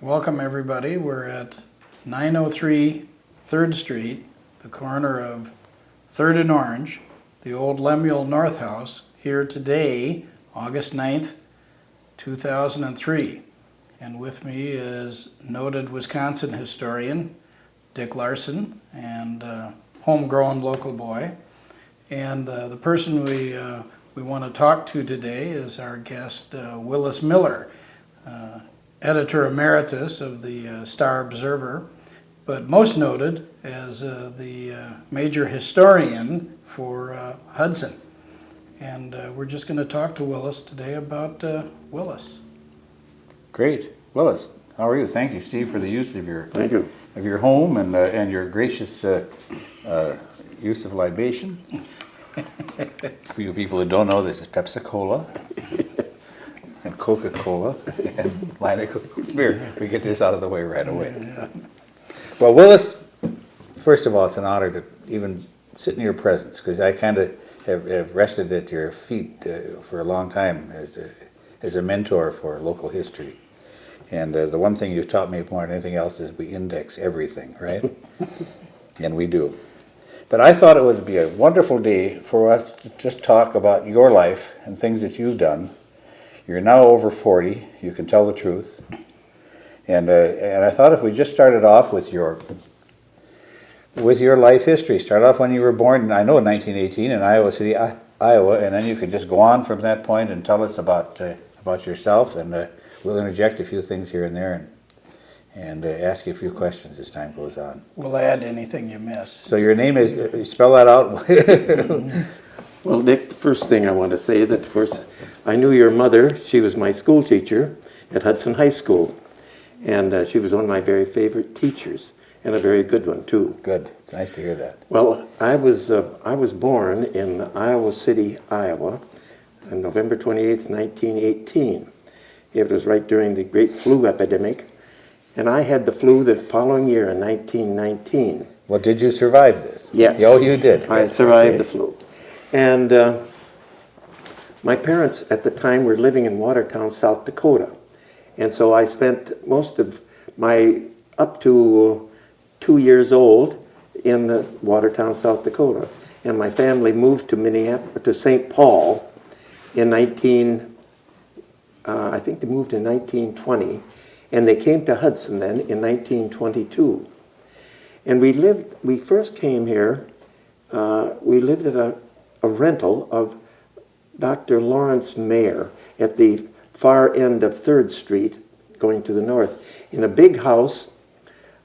Welcome everybody. We're at 903 3rd Street, the corner of 3rd and Orange, the old Lemuel North House, here today, August 9th, 2003. And with me is noted Wisconsin historian Dick Larson and homegrown local boy. And the person we want to talk to today is our guest Willis Miller, editor emeritus of the Star Observer, but most noted as the major historian for Hudson. And we're just going to talk to Willis today about Willis. Great. Willis, how are you? Thank you, Steve, for the use of your Thank you. of your home and your gracious use of libation. For you people who don't know, this is Pepsi-Cola and Coca-Cola and line of Coke beer. We get this out of the way right away. Well, Willis, first of all, it's an honor to even sit in your presence because I kind of have rested at your feet for a long time as a mentor for local history. And the one thing you've taught me more than anything else is we index everything, right? And we do. But I thought it would be a wonderful day for us to just talk about your life and things that you've done. You're now over 40. You can tell the truth. And I thought if we just started off with your life history, start off when you were born, I know in 1918 in Iowa City, Iowa, and then you can just go on from that point and tell us about yourself, and we'll interject a few things here and there and ask you a few questions as time goes on. We'll add anything you miss. So your name is, spell that out. Well, Nick, the first thing I want to say that, of course, I knew your mother. She was my school teacher at Hudson High School, and she was one of my very favorite teachers, and a very good one, too. Good. It's nice to hear that. Well, I was born in Iowa City, Iowa, on November 28th, 1918. It was right during the great flu epidemic, and I had the flu the following year in 1919. Well, did you survive this? Yes. Oh, you did. I survived the flu. And my parents at the time were living in Watertown, South Dakota. And so I spent most of my, up to 2 years old, in Watertown, South Dakota. And my family moved to St. Paul in I think they moved in 1920. And they came to Hudson then in 1922. And we first came here, we lived at a rental of Dr. Lawrence Mayer at the far end of 3rd Street, going to the north, in a big house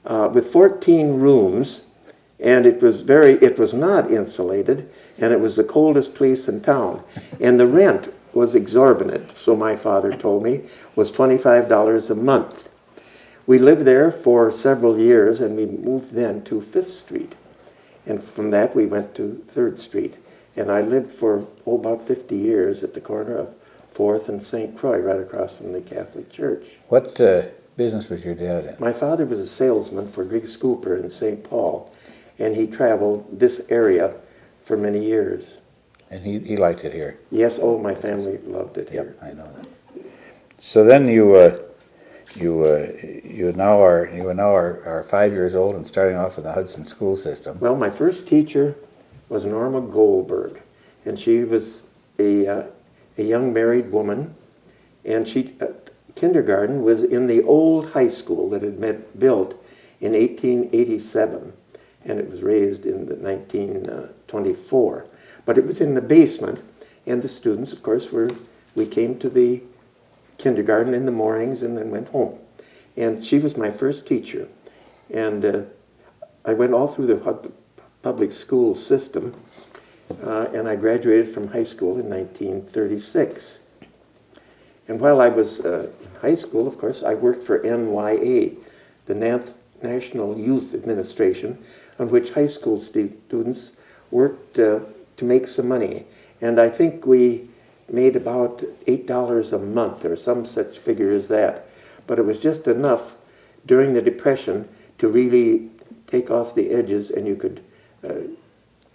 with 14 rooms, and it was not insulated, and it was the coldest place in town. And the rent was exorbitant, so my father told me, was $25 a month. We lived there for several years, and we moved then to 5th Street. And from that, we went to 3rd Street. And I lived for about 50 years at the corner of 4th and St. Croix, right across from the Catholic Church. What business was your dad in? My father was a salesman for Griggs Cooper in St. Paul, and he traveled this area for many years. And he liked it here? Yes, my family loved it here. Yep, I know that. So then you now are 5 years old and starting off in the Hudson school system. Well, my first teacher was Norma Goldberg, and she was a young married woman, and kindergarten was in the old high school that had been built in 1887, and it was raised in 1924. But it was in the basement, and the students, of course, we came to the kindergarten in the mornings and then went home. And she was my first teacher, and I went all through the public school system, and I graduated from high school in 1936. And while I was in high school, of course, I worked for NYA, the National Youth Administration, on which high school students worked to make some money. And I think we made about $8 a month or some such figure as that. But it was just enough during the Depression to really take off the edges, and you could...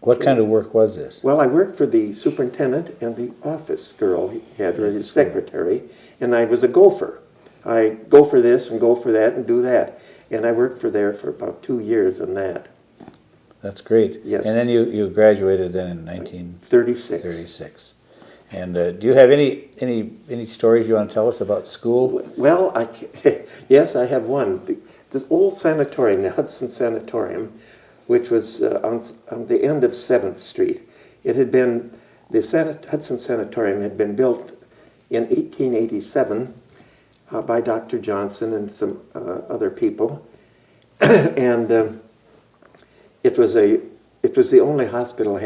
What kind of work was this? Well, I worked for the superintendent and the office girl he had, or his secretary, and I was a gopher. I go for this and go for that and do that. And I worked there for about 2 years on that. That's great. Yes. And then you graduated then in 1936. 36. And do you have any stories you want to tell us about school? Well, yes, I have one. The old sanatorium, the Hudson Sanatorium, which was on the end of 7th Street. It had been, Hudson Sanatorium had been built in 1887 by Dr. Johnson and some other people. And it was the only hospital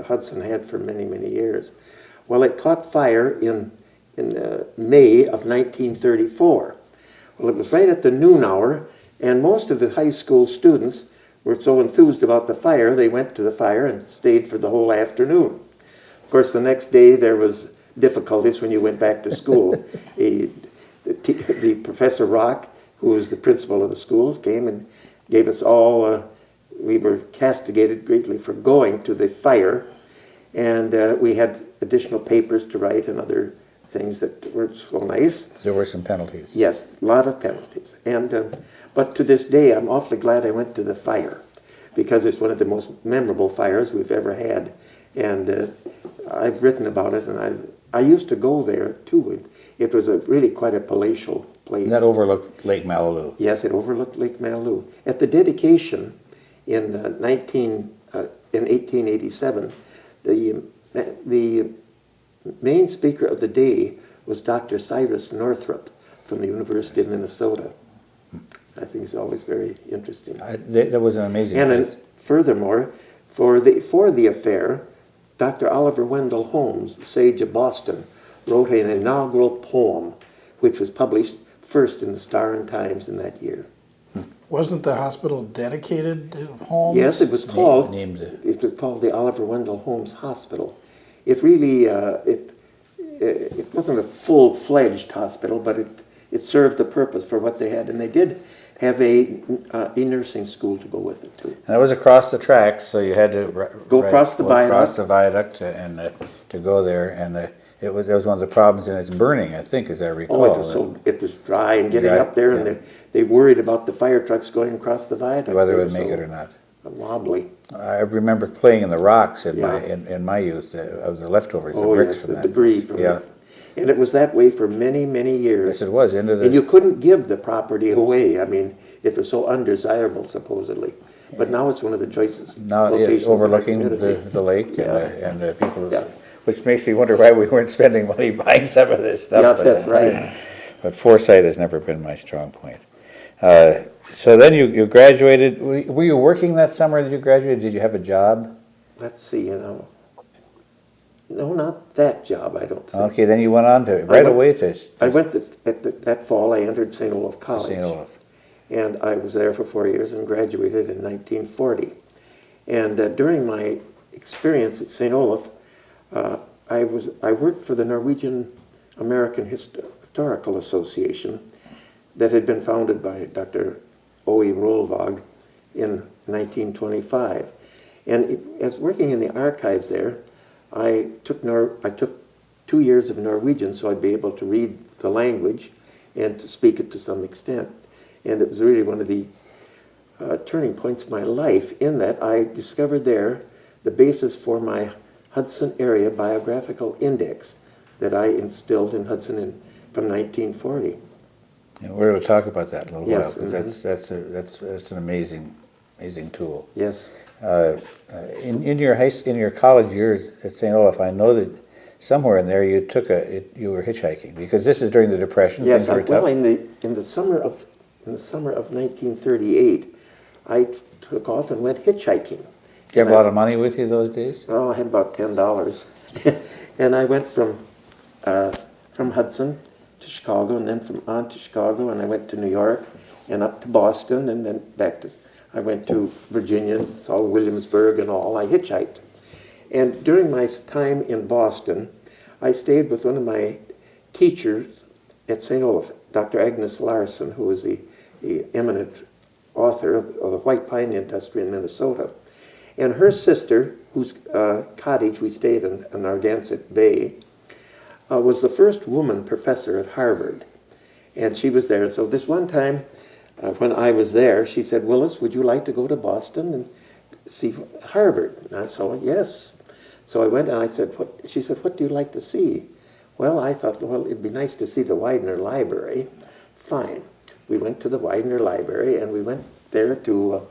Hudson had for many, many years. Well, it caught fire in May of 1934. Well, it was right at the noon hour, and most of the high school students were so enthused about the fire, they went to the fire and stayed for the whole afternoon. Of course, the next day there was difficulties when you went back to school. The Professor Rock, who was the principal of the schools, came and gave us all, we were castigated greatly for going to the fire, and we had additional papers to write and other things that weren't so nice. There were some penalties. Yes, a lot of penalties. And but to this day, I'm awfully glad I went to the fire, because it's one of the most memorable fires we've ever had. And I've written about it, and I used to go there too. It was really quite a palatial place. And that overlooked Lake Malibu. Yes, it overlooked Lake Malibu. At the dedication in 1887, the main speaker of the day was Dr. Cyrus Northrop from the University of Minnesota. I think it's always very interesting. That was an amazing place. And furthermore, for the affair, Dr. Oliver Wendell Holmes, the sage of Boston, wrote an inaugural poem, which was published first in the Star and Times in that year. Wasn't the hospital dedicated to Holmes? Yes, it was called. Named it. It was called the Oliver Wendell Holmes Hospital. It really it wasn't a full-fledged hospital, but it served the purpose for what they had, and they did have a nursing school to go with it too. And that was across the tracks, so you had to Go across the viaduct. Across the viaduct and to go there, and it was one of the problems, and it's burning, I think, as I recall. Oh, it was dry and getting Dry, up there, yeah. and they worried about the fire trucks going across the viaduct. Whether it would make it or not. Wobbly. I remember playing in the rocks in Yeah. my youth. Of the leftovers, the Oh bricks yes, from the that. debris from Yeah. that. And it was that way for many, many years. Yes, it was. And you couldn't give the property away. I mean, it was so undesirable, supposedly. But now it's one of the choicest Now locations overlooking in our community. the lake Yeah. and people, Yeah. which makes me wonder why we weren't spending money buying some of this stuff. Yeah, but that's right. But foresight has never been my strong point. So then you graduated. Were you working that summer that you graduated? Did you have a job? Let's see, No, not that job, I don't think. Okay, then you went on to away to I went that fall, I entered St. Olaf College. St. Olaf. And I was there for 4 years and graduated in 1940. And during my experience at St. Olaf, I worked for the Norwegian American Historical Association that had been founded by Dr. O.E. Rolvag in 1925. And as working in the archives there, I took 2 years of Norwegian, so I'd be able to read the language and to speak it to some extent. And it was really one of the turning points of my life, in that I discovered there the basis for my Hudson area biographical index that I instilled in Hudson from 1940. And we're going to talk about that in a little Yes, while, because that's an amazing tool. Yes. In your college years at St. Olaf, I know that somewhere in there you were hitchhiking, because this is during the Depression. Yes. Things were tough. Well, in the summer of 1938, I took off and went hitchhiking. Did you have a lot of money with you those days? Well, I had about $10, and I went from Hudson to Chicago, and then from on to Chicago, and I went to New York, and up to Boston, and then back to. I went to Virginia, saw Williamsburg and all. I hitchhiked, and during my time in Boston, I stayed with one of my teachers at St. Olaf, Dr. Agnes Larson, who was the eminent author of the white pine industry in Minnesota. And her sister, whose cottage we stayed in Narragansett Bay, was the first woman professor at Harvard. And she was there. So this one time, when I was there, she said, Willis, would you like to go to Boston and see Harvard? And I said, yes. So I went and I said, she said, what do you like to see? Well, I thought, well, it'd be nice to see the Widener Library. Fine. We went to the Widener Library, and we went there to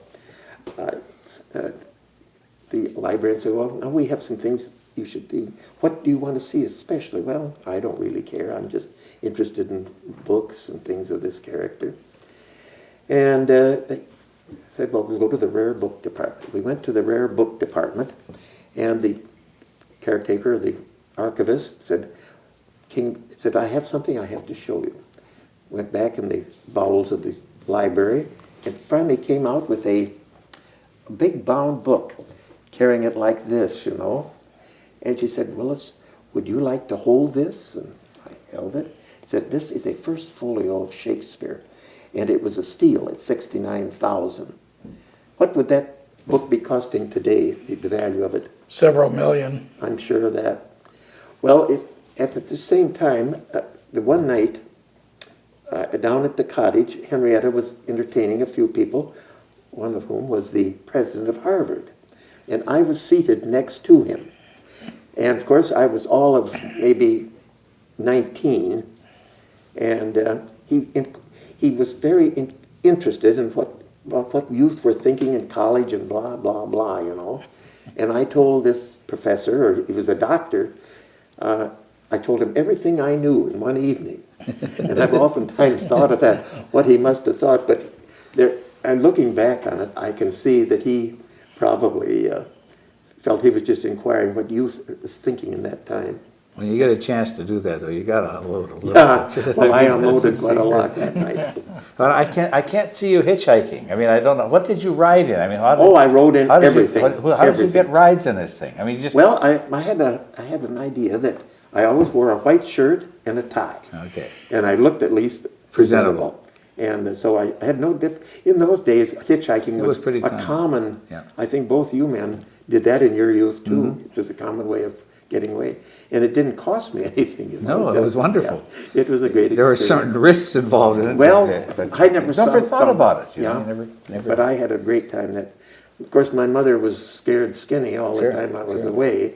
the library and said, well, now we have some things you should do. What do you want to see especially? Well, I don't really care. I'm just interested in books and things of this character. And they said, well, we'll go to the rare book department. We went to the rare book department, and the caretaker, the archivist, said, King said, I have something I have to show you. Went back in the bowels of the library and finally came out with a big bound book, carrying it like this, you know. And she said, Willis, would you like to hold this? And I held it. Said, this is a first folio of Shakespeare. And it was a steal at $69,000. What would that book be costing today, the value of it? Several million. I'm sure of that. Well, at the same time, the one night, down at the cottage, Henrietta was entertaining a few people, one of whom was the president of Harvard. And I was seated next to him. And of course, I was all of maybe 19. And he was very interested in what youth were thinking in college and blah, blah, blah, you know. And I told this professor, or he was a doctor, I told him everything I knew in one evening. And I've oftentimes thought of that, what he must have thought. But looking back on it, I can see that he probably felt he was just inquiring what youth was thinking in that time. When you get a chance to do that, though, you got to unload a little bit. Well, I unloaded quite a lot that night. But I can't see you hitchhiking. I mean, I don't know. What did you ride in? I mean, I rode in everything. How did you get rides in this thing? I mean, just... Well, I had an idea that I always wore a white shirt and a tie. Okay. And I looked at least presentable. And so I had no in those days, hitchhiking was pretty a common, yeah. I think both you men did that in your youth too. Mm-hmm. It was a common way of getting away. And it didn't cost me anything. You know? No, it was wonderful. Yeah. It was a great experience. There were certain risks involved in it. Well, but I never thought about it. You yeah. know, never. But I had a great time. Of course, my mother was scared skinny all the time I was away.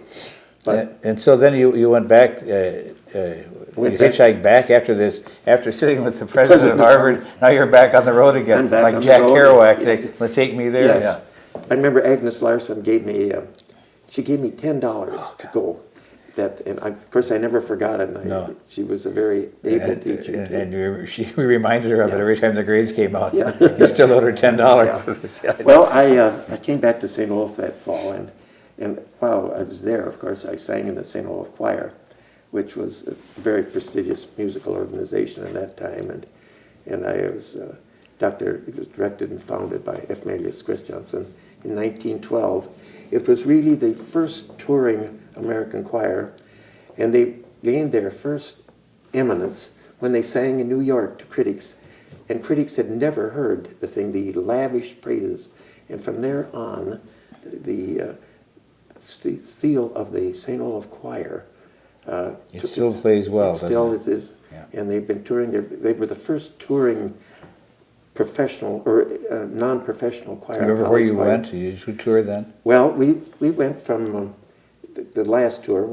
But and so then you went back, hitchhiked back after sitting with the president of Harvard. Now you're back on the road again, like Jack Kerouac saying, "Let's take me there." Yes. Yeah. I remember Agnes Larson gave me $10 to go. And of course I never forgot it. And she was a very able teacher. And we reminded her of it every time the grades came out. Yeah. You still owed her $10. Yeah. Well, I came back to St. Olaf that fall, and while I was there, of course, I sang in the St. Olaf Choir, which was a very prestigious musical organization at that time, and it was directed and founded by F. Melius Christiansen in 1912. It was really the first touring American choir, and they gained their first eminence when they sang in New York to critics, and critics had never heard the lavish praises, and from there on, the steel of the St. Olaf Choir. It still plays well. It still is, yeah. And they've been touring. They were the first touring professional or non-professional choir. Do you remember where you went? Did you tour then? Well, we went from the last tour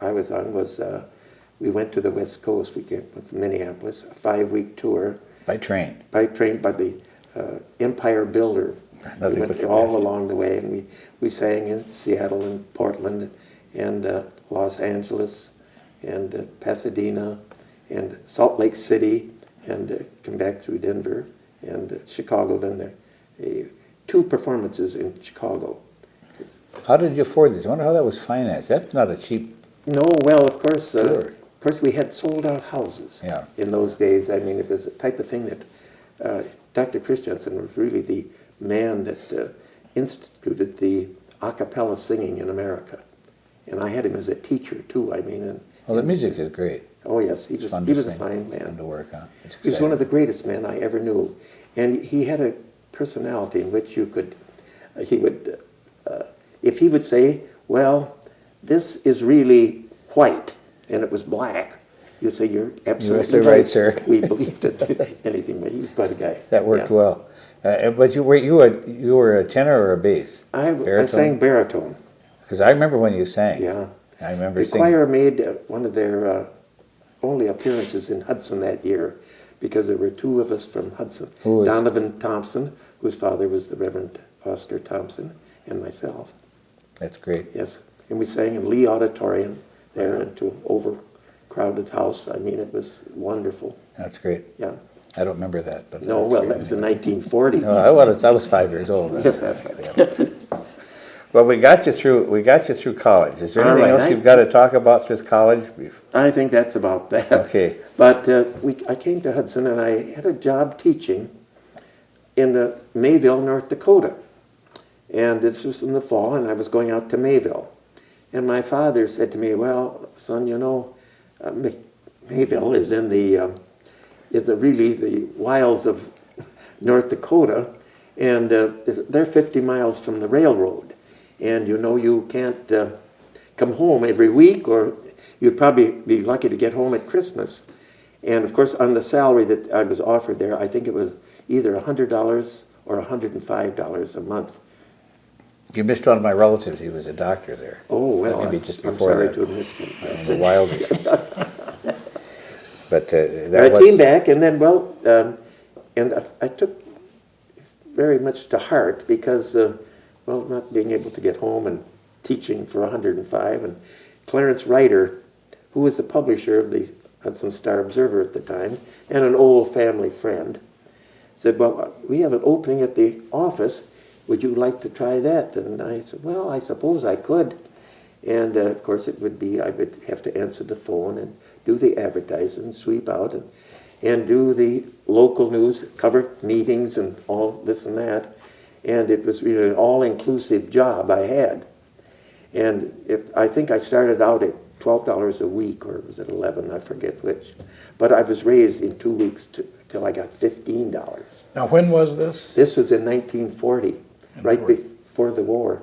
I was on we went to the West Coast. We came from Minneapolis, a 5-week tour. By train. By the Empire Builder. We went all along the way, and we sang in Seattle and Portland and Los Angeles and Pasadena and Salt Lake City and come back through Denver and Chicago. Then 2 performances in Chicago. How did you afford this? I wonder how that was financed. That's not a cheap... No, well, of course, tour. We had sold-out houses in those days. I mean, it was a type of thing that Dr. Christiansen was really the man that instituted the a cappella singing in America. And I had him as a teacher, too. I mean, the music is great. Oh, yes, he was a fine man. Fun to work on. He was one of the greatest men I ever knew. And he had a personality in which if he would say, well, this is really white, and it was black, You say you're You're absolutely right, sir. We believed it. Anything, but he was quite a guy. That worked Yeah. well. But you were a tenor or a bass? I sang baritone. Because I remember when you sang. Yeah. I remember The singing. choir made one of their only appearances in Hudson that year because there were two of us from Hudson. Who was? Donovan Thompson, whose father was the Reverend Oscar Thompson, and myself. That's great. Yes. And we sang in Lee Auditorium there into an overcrowded house. I mean, it was wonderful. That's great. Yeah. I don't remember that, but No, that's well, great that was in anyway. 1940. No, I was 5 years old. Yes, that's right. Well, we got you through college. Is there All anything right, else you've got to talk about with college? I think that's about that. Okay. But I came to Hudson and I had a job teaching in Mayville, North Dakota. And this was in the fall and I was going out to Mayville. And my father said to me, well, son, you know, Mayville is in really the wilds of North Dakota. And they're 50 miles from the railroad. And you know you can't come home every week, or you'd probably be lucky to get home at Christmas. And of course, on the salary that I was offered there, I think it was either $100 or $105 a month. You missed one of my relatives. He was a doctor there. Oh, well, Maybe just I'm before sorry that. to have missed him. In the wildish. But I that was. came back, and then, and I took very much to heart because, not being able to get home and teaching for 105, and Clarence Ryder, who was the publisher of the Hudson Star-Observer at the time, and an old family friend, said, well, we have an opening at the office. Would you like to try that? And I said, well, I suppose I could. And of course it would be, I would have to answer the phone and do the advertising, sweep out, and do the local news, cover meetings and all this and that. And it was really an all-inclusive job I had. And I think I started out at $12 a week, or was it 11? I forget which. But I was raised in 2 weeks till I got $15. Now, when was this? This was in 1940, right before the war.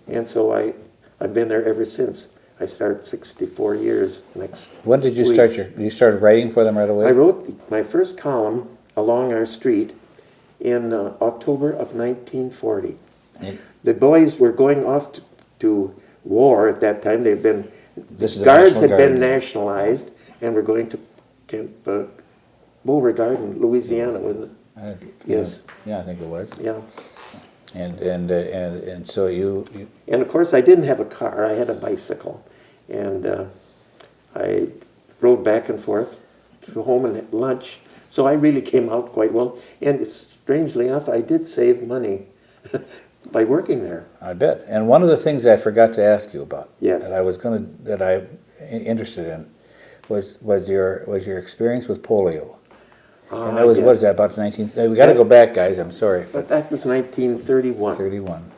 And so I've been there ever since. I started 64 years next When did you week. start you started writing for them right away? I wrote my first column along our street in October of 1940. Yeah. The boys were going off to war at that time. This is the Guards National had Guard. been nationalized and were going to Camp Beauregard in Louisiana, wasn't it? Yes. Yeah, I think it was. Yeah. And so you And of course, I didn't have a car. I had a bicycle. And I rode back and forth to home and at lunch. So I really came out quite well. And strangely enough, I did save money by working there. I bet. And one of the things I forgot to ask you about, Yes. that I'm interested in, was your experience with polio. And that was yes. what is that about 19? We got to go back, guys. I'm sorry. But that was 1931. 31.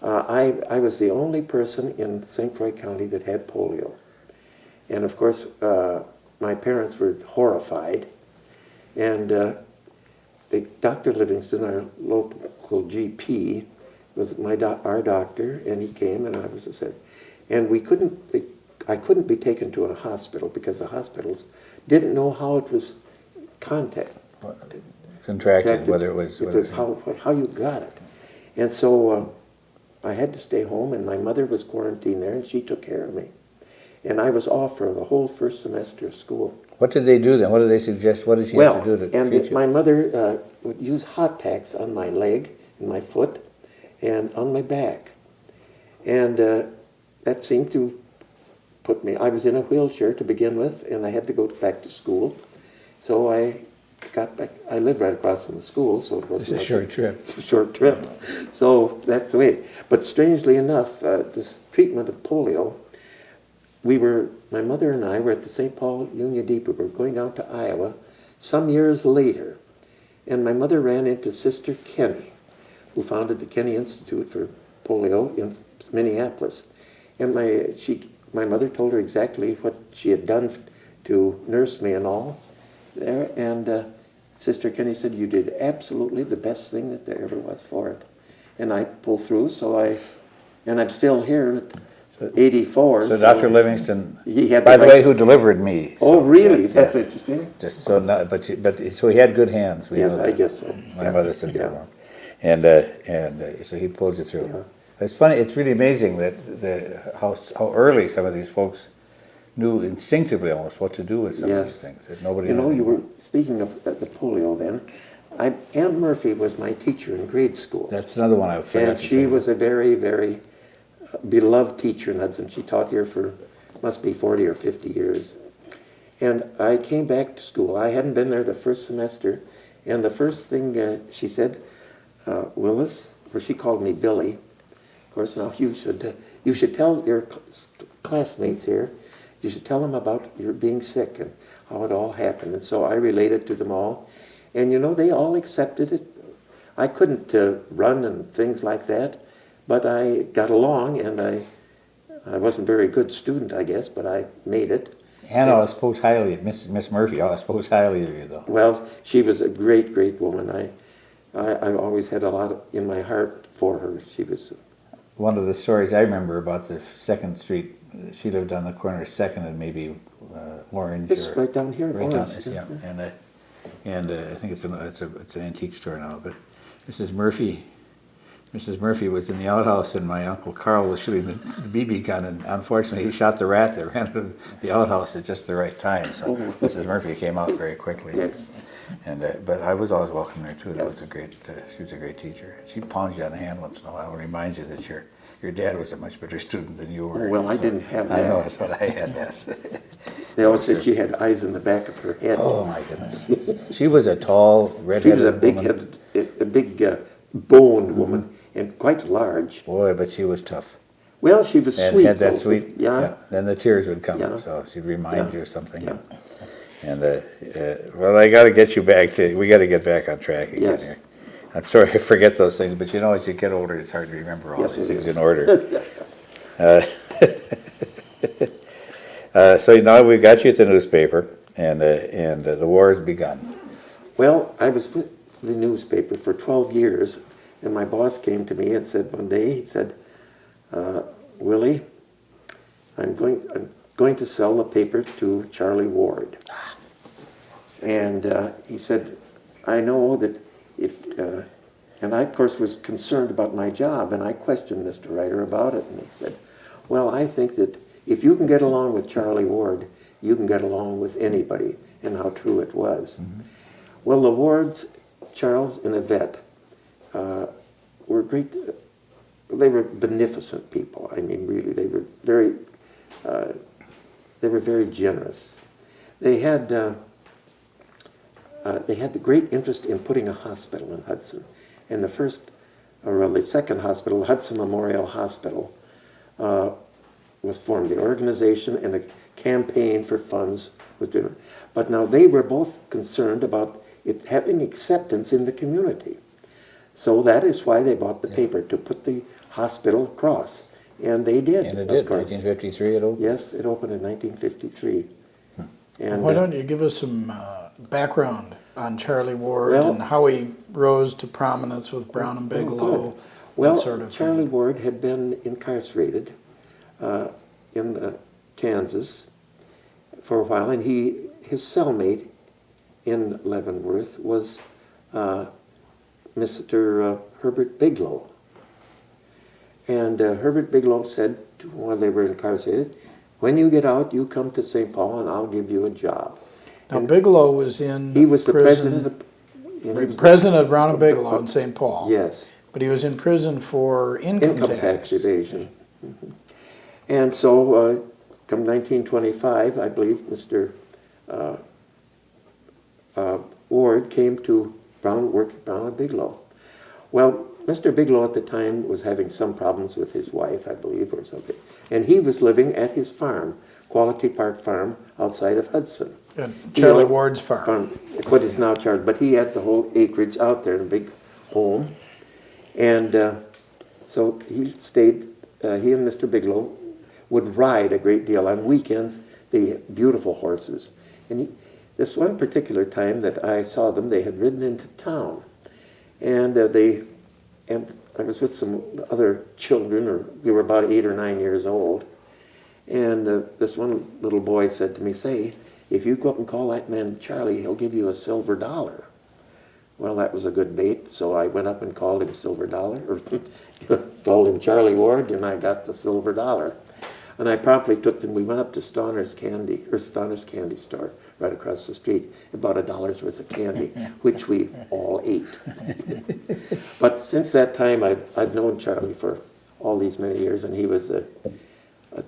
I was the only person in St. Croix County that had polio. And of course, my parents were horrified. And Dr. Livingston, our local GP, was our doctor, and he came, and I was said, and I couldn't be taken to a hospital because the hospitals didn't know how it was Contracted, whether it was how you got it. And so I had to stay home, and my mother was quarantined there, and she took care of me. And I was off for the whole first semester of school. What did they do then? What did they suggest? What did she have to do to treat you? My mother would use hot packs on my leg and my foot and on my back. And that seemed to put me, I was in a wheelchair to begin with, and I had to go back to school. So I got back, I lived right across from the school, so it wasn't It's a short trip. a short trip. So that's the way. But strangely enough, this treatment of polio, my mother and I were at the St. Paul Union Depot. We were going down to Iowa some years later, and my mother ran into Sister Kenny, who founded the Kenny Institute for Polio in Minneapolis. And my mother told her exactly what she had done to nurse me and all there. And Sister Kenny said, you did absolutely the best thing that there ever was for it. And I pulled through, and I'm still here. 84. So Dr. Livingston, He had by the the right- way, who delivered me. Oh, So, really? yes, That's yes. interesting. Just so not, so he had good hands. We Yes, know I that. guess so. My Yeah. mother said Yeah. that. And so he pulled you through. Yeah. It's funny. It's really amazing that how early some of these folks knew instinctively almost what to do with some of Yes. these things that nobody You knew know, you anymore. were speaking of the polio then. Aunt Murphy was my teacher in grade school. That's another one I forgot And to she tell you. was a very, very beloved teacher in Hudson. She taught here for, must be 40 or 50 years. And I came back to school. I hadn't been there the first semester. And the first thing she said, Willis, or she called me Billy. Of course, now you should tell your classmates here, you should tell them about your being sick and how it all happened. And so I related to them all. And you know, they all accepted it. I couldn't run and things like that, but I got along, and I wasn't a very good student, I guess, but I made it. Hannah always spoke highly of Miss Murphy. Always spoke highly of you, though. Well, she was a great, great woman. I always had a lot in my heart for her. She was... One of the stories I remember about the 2nd Street, she lived on the corner of 2nd and maybe Orange. It's right down here. Right down Orange. this, yeah. And I think it's an antique store now. But Mrs. Murphy was in the outhouse, and my Uncle Carl was shooting the BB gun, and unfortunately he shot the rat that ran into the outhouse at just the right time. So Mrs. Murphy came out very quickly. Yes. And but I was always welcome there too. That Yes. was she was a great teacher. She pounds you on the hand once in a while and reminds you that your dad was a much better student than you were. Oh, well, I didn't have I know, that. that's what I had. That. They always said she had eyes in the back of her head. Oh my goodness, she was a tall, She red-headed was a big woman. headed, a big boned woman, and quite large. Boy, but she was tough. Well, she was And sweet. had that though. sweet. Yeah. Then the tears would come. Yeah. So she'd remind Yeah. you of something. Yeah. And well, I got to get you back to. We got to get back on track again Yes. here. I'm sorry I forget those things, but you know, as you get older, it's hard to remember all Yes, these it things is. in order. So now we've got you at the newspaper, and the war has begun. Well, I was with the newspaper for 12 years, and my boss came to me and said one day, he said, Willie, I'm going to sell the paper to Charlie Ward. And he said, I know that if, and I, of course, was concerned about my job, and I questioned Mr. Ryder about it, and he said, well, I think that if you can get along with Charlie Ward, you can get along with anybody, and how true it was. Mm-hmm. Well, the Wards, Charles and Yvette, were great, they were beneficent people. I mean, really, they were very generous. They had the great interest in putting a hospital in Hudson. And the second hospital, Hudson Memorial Hospital, was formed. The organization and a campaign for funds was driven. But now they were both concerned about it having acceptance in the community. So that is why they bought the paper, to put the hospital across. And they did, And it of did. course. 1953 it opened. Yes, it opened in 1953. And Why don't you give us some background on Charlie Ward Well- and how he rose to prominence with Brown and Bigelow, good. Well, that sort of Charlie thing. Ward had been incarcerated in Kansas for a while, and his cellmate in Leavenworth was Mr. Herbert Bigelow. And Herbert Bigelow said, while they were incarcerated, when you get out, you come to St. Paul and I'll give you a job. Now, Bigelow was in He was the prison, president of Brown and Bigelow in St. Paul. Yes. But he was in prison for income tax. evasion. Mhm. And so, come 1925, I believe, Mr. Ward came to work at Brown and Bigelow. Well, Mr. Bigelow at the time was having some problems with his wife, I believe, or something. And he was living at his farm, Quality Park Farm, outside of Hudson. At Charlie owned- Ward's farm. What is now Charlie, but he had the whole acreage out there in a big home. And so he stayed, he and Mr. Bigelow would ride a great deal on weekends, the beautiful horses. And this one particular time that I saw them, they had ridden into town. And I was with some other children, or we were about 8 or 9 years old, and this one little boy said to me, "Say, if you go up and call that man Charlie, he'll give you a silver dollar." Well, that was a good bait, so I went up and called him Silver Dollar, or called him Charlie Ward, and I got the silver dollar. And I promptly took them, we went up to Stonner's Candy Store, right across the street, about $1 worth of candy, which we all ate. But since that time, I've known Charlie for all these many years, and he was a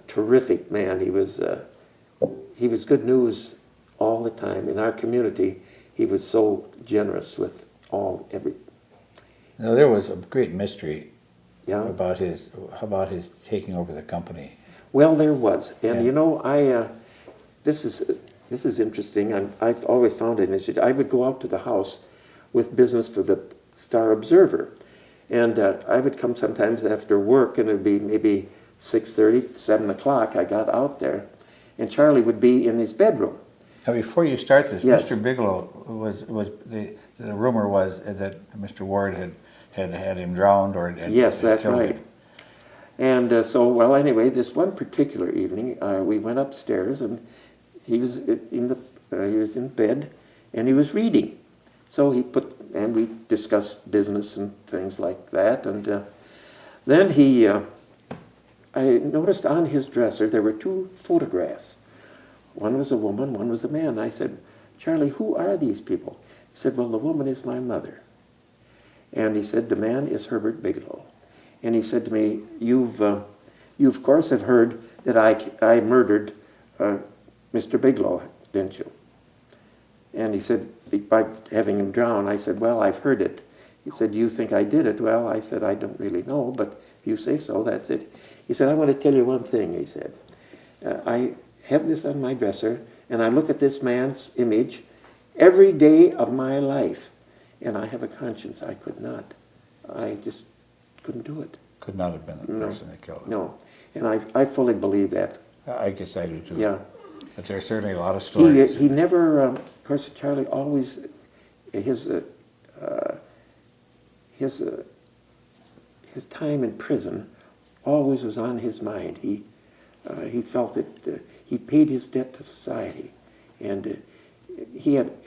terrific man. He was good news all the time. In our community, he was so generous with everything. Now, there was a great mystery Yeah. about his taking over the company. Well, there was, and Yeah. you know, this is interesting. I've always found it interesting. I would go out to the house with business for the Star Observer, and I would come sometimes after work, and it'd be maybe 6:30, 7 o'clock. I got out there, and Charlie would be in his bedroom. Now, before you start this, Yes. Mr. Bigelow was the rumor was that Mr. Ward had him drowned or had Yes, that's killed right. him. And so, well, anyway, this one particular evening, we went upstairs, and he was in bed, and he was reading. So and we discussed business and things like that, and then I noticed on his dresser there were 2 photographs. One was a woman, one was a man. I said, "Charlie, who are these people?" He said, "Well, the woman is my mother." And he said, "The man is Herbert Bigelow." And he said to me, you of course have heard that I murdered Mr. Bigelow, didn't you?" And he said, "By having him drowned." I said, "Well, I've heard it." He said, "Do you think I did it?" Well, I said, "I don't really know, but if you say so, that's it." He said, "I want to tell you one thing," he said. "I have this on my dresser, and I look at this man's image every day of my life, and I have a conscience. I could not. I just couldn't do it." Could not have been the No. person that killed him. No, and I fully believe that. I guess I do too. Yeah. But there's certainly a lot of stories. He never, of course, Charlie always, his time in prison always was on his mind. He felt that he paid his debt to society, and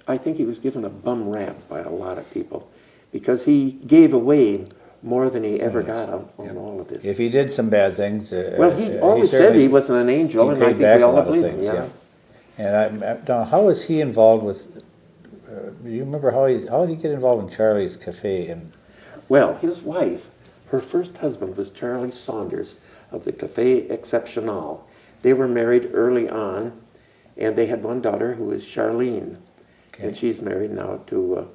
I think he was given a bum rap by a lot of people, because he gave away more than he ever got on all of this. If he did some bad things, Well, he always said he wasn't an angel, and I think we all believe him. Yeah. And now, how was he involved with? Do you remember how did he get involved in Charlie's Cafe? And Well, his wife, her first husband was Charlie Saunders of the Café Exceptional. They were married early on, and they had one daughter who is Charlene, and she's married now to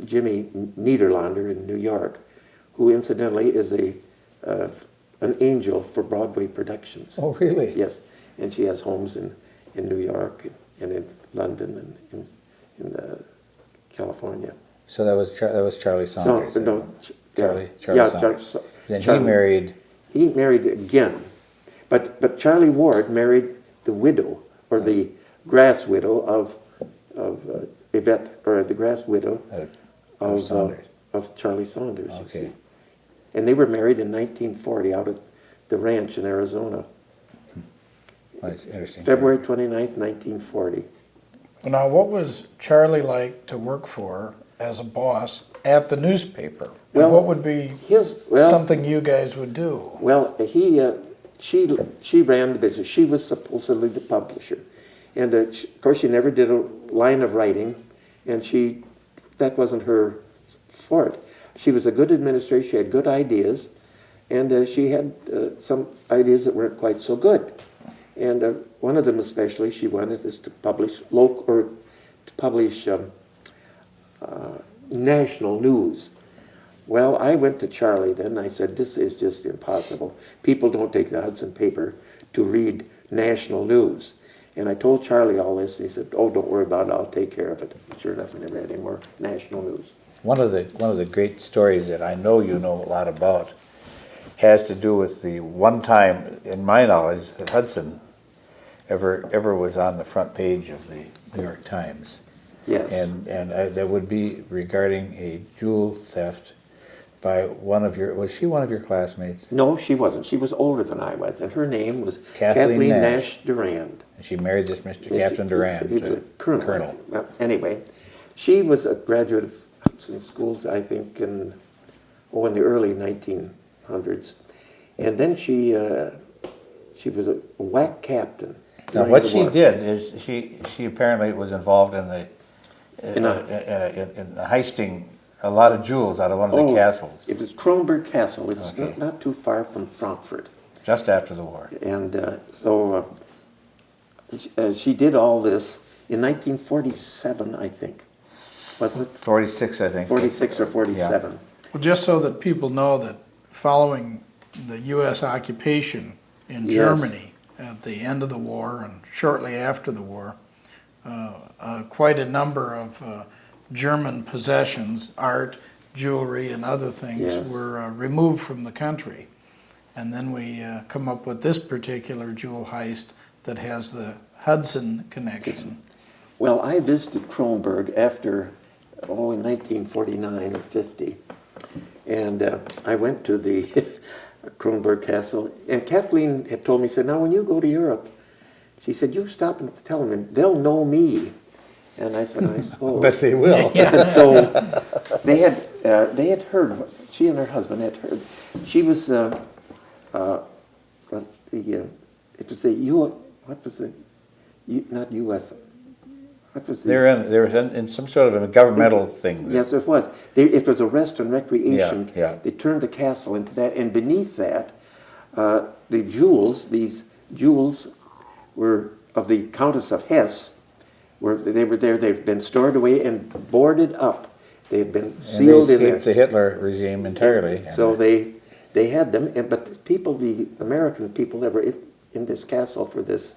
Jimmy Niederlander in New York, who incidentally is an angel for Broadway productions. oh, really? Yes, and she has homes in New York and in London and in California. So that was Charlie Saunders. So, no, Charlie yeah, Saunders. Then Charlie- he married. He married again, but Charlie Ward married the widow, or the grass widow of Yvette, or the grass widow Of Saunders. of Charlie Saunders. you Okay. see. And they were married in 1940 out at the ranch in Arizona, That's interesting. February 29th, 1940. Now, what was Charlie like to work for as a boss at the newspaper? And Well, what would be Well, something you guys would do? Well, she ran the business. She was supposedly the publisher, and of course she never did a line of writing, and that wasn't her forte. She was a good administrator. She had good ideas, and she had some ideas that weren't quite so good. And one of them especially, she wanted us to publish national news. Well, I went to Charlie then, and I said, "This is just impossible. People don't take the Hudson paper to read national news." And I told Charlie all this, and he said, "Oh, don't worry about it, I'll take care of it." Sure enough, we never had any more national news. One of the great stories that I know you know a lot about has to do with the one time, in my knowledge, that Hudson ever was on the front page of the New York Times. Yes. And that would be regarding a jewel theft by was she one of your classmates? No, she wasn't. She was older than I was, and her name was Kathleen Nash. Durand. And she married this Mr. Captain Durand, He was a colonel. colonel. Anyway, she was a graduate of Hudson schools, I think, in the early 1900s. And then she was a WAC captain. Now, during what the she war. did is she apparently was involved in the In heisting a lot of jewels out of one of the castles It was Kronberg Castle. It's Okay. not too far from Frankfurt. just after the war. And she did all this in 1947, I think. Wasn't it? 46, I think. 46 or 47. Well, just so that people know that following the U.S. occupation in Yes. Germany at the end of the war and shortly after the war, quite a number of German possessions, art, jewelry, and other things Yes. were removed from the country. And then we come up with this particular jewel heist that has the Hudson connection. Well, I visited Kronberg after, in 1949 or 50. And I went to the Kronberg Castle. And Kathleen had told me, said, now when you go to Europe, she said, you stop and tell them, and they'll know me. And I said, I suppose. But they will. And so they had heard, she and her husband had heard, she was, it was not U.S., what was the? They were in some sort of a governmental thing. Yes, it was. It was a rest and recreation. Yeah, yeah. They turned the castle into that, and beneath that, these jewels were of the Countess of Hesse. They were there. They've been stored away and boarded up. They had been sealed and they in there. escaped the Hitler regime entirely. So they had them, but the American people that were in this castle for this,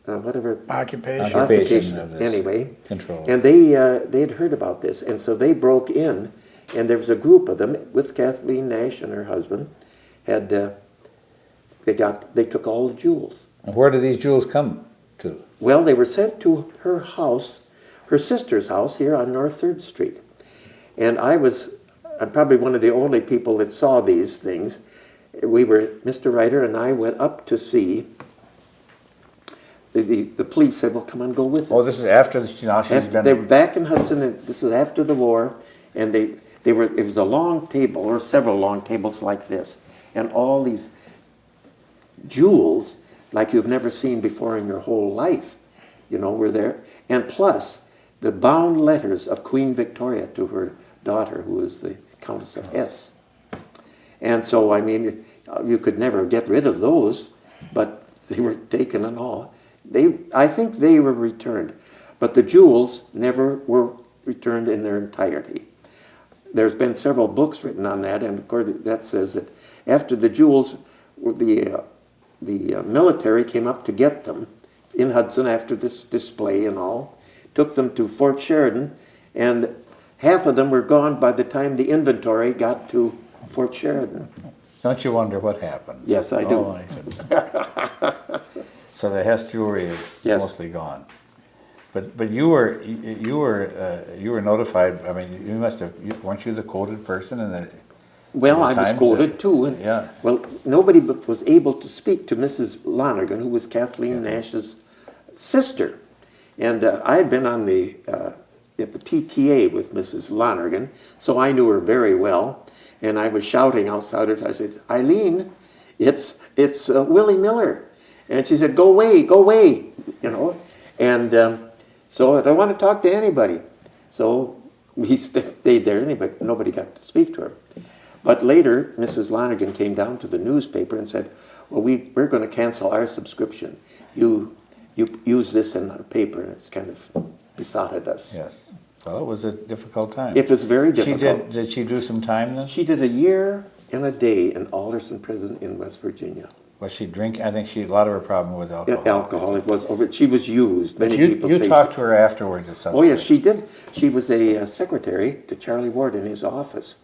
whatever Occupation. of this anyway, control. and they had heard about this, and so they broke in, and there was a group of them with Kathleen Nash and her husband. They took all the jewels. And where did these jewels come to? Well, they were sent to her house, her sister's house here on North 3rd Street. And I'm probably one of the only people that saw these things. Mr. Ryder and I went up to see. The police said, well, come on, go with us. Oh, this is after she's been... They were back in Hudson, and this is after the war, and it was a long table, or several long tables like this, and all these jewels like you've never seen before in your whole life, were there. And plus, the bound letters of Queen Victoria to her daughter, who was the Countess of Hesse. And so, I mean, you could never get rid of those, but they were taken and all. I think they were returned, but the jewels never were returned in their entirety. There's been several books written on that, and according that says that after the jewels, the military came up to get them in Hudson after this display and all, took them to Fort Sheridan, and half of them were gone by the time the inventory got to Fort Sheridan. Don't you wonder what happened? Yes, I do. Oh, I couldn't. So the Hess jewelry is mostly gone. But you were notified. I mean, you must have. Weren't you the quoted person in the? Well, I was quoted too. And, yeah. Well, nobody was able to speak to Mrs. Lonergan, who was Kathleen Nash's sister, and I had been on at the PTA with Mrs. Lonergan, so I knew her very well. And I was shouting outside her. I said, "Eileen, it's Willie Miller," and she said, "Go away, go away," And so I don't want to talk to anybody. So we stayed there anyway. Nobody got to speak to her. But later, Mrs. Lonergan came down to the newspaper and said, "Well, we're going to cancel our subscription. You use this in the paper," and it's kind of besotted us. Yes. Well, it was a difficult time. It was very difficult. Did she do some time then? She did a year and a day in Alderson Prison in West Virginia. Was she drink? I think a lot of her problem was alcohol. Alcohol. It was over. She was used. But Many people you say talked to her afterwards at some Oh yes, she did. She was a secretary to Charlie Ward in his office.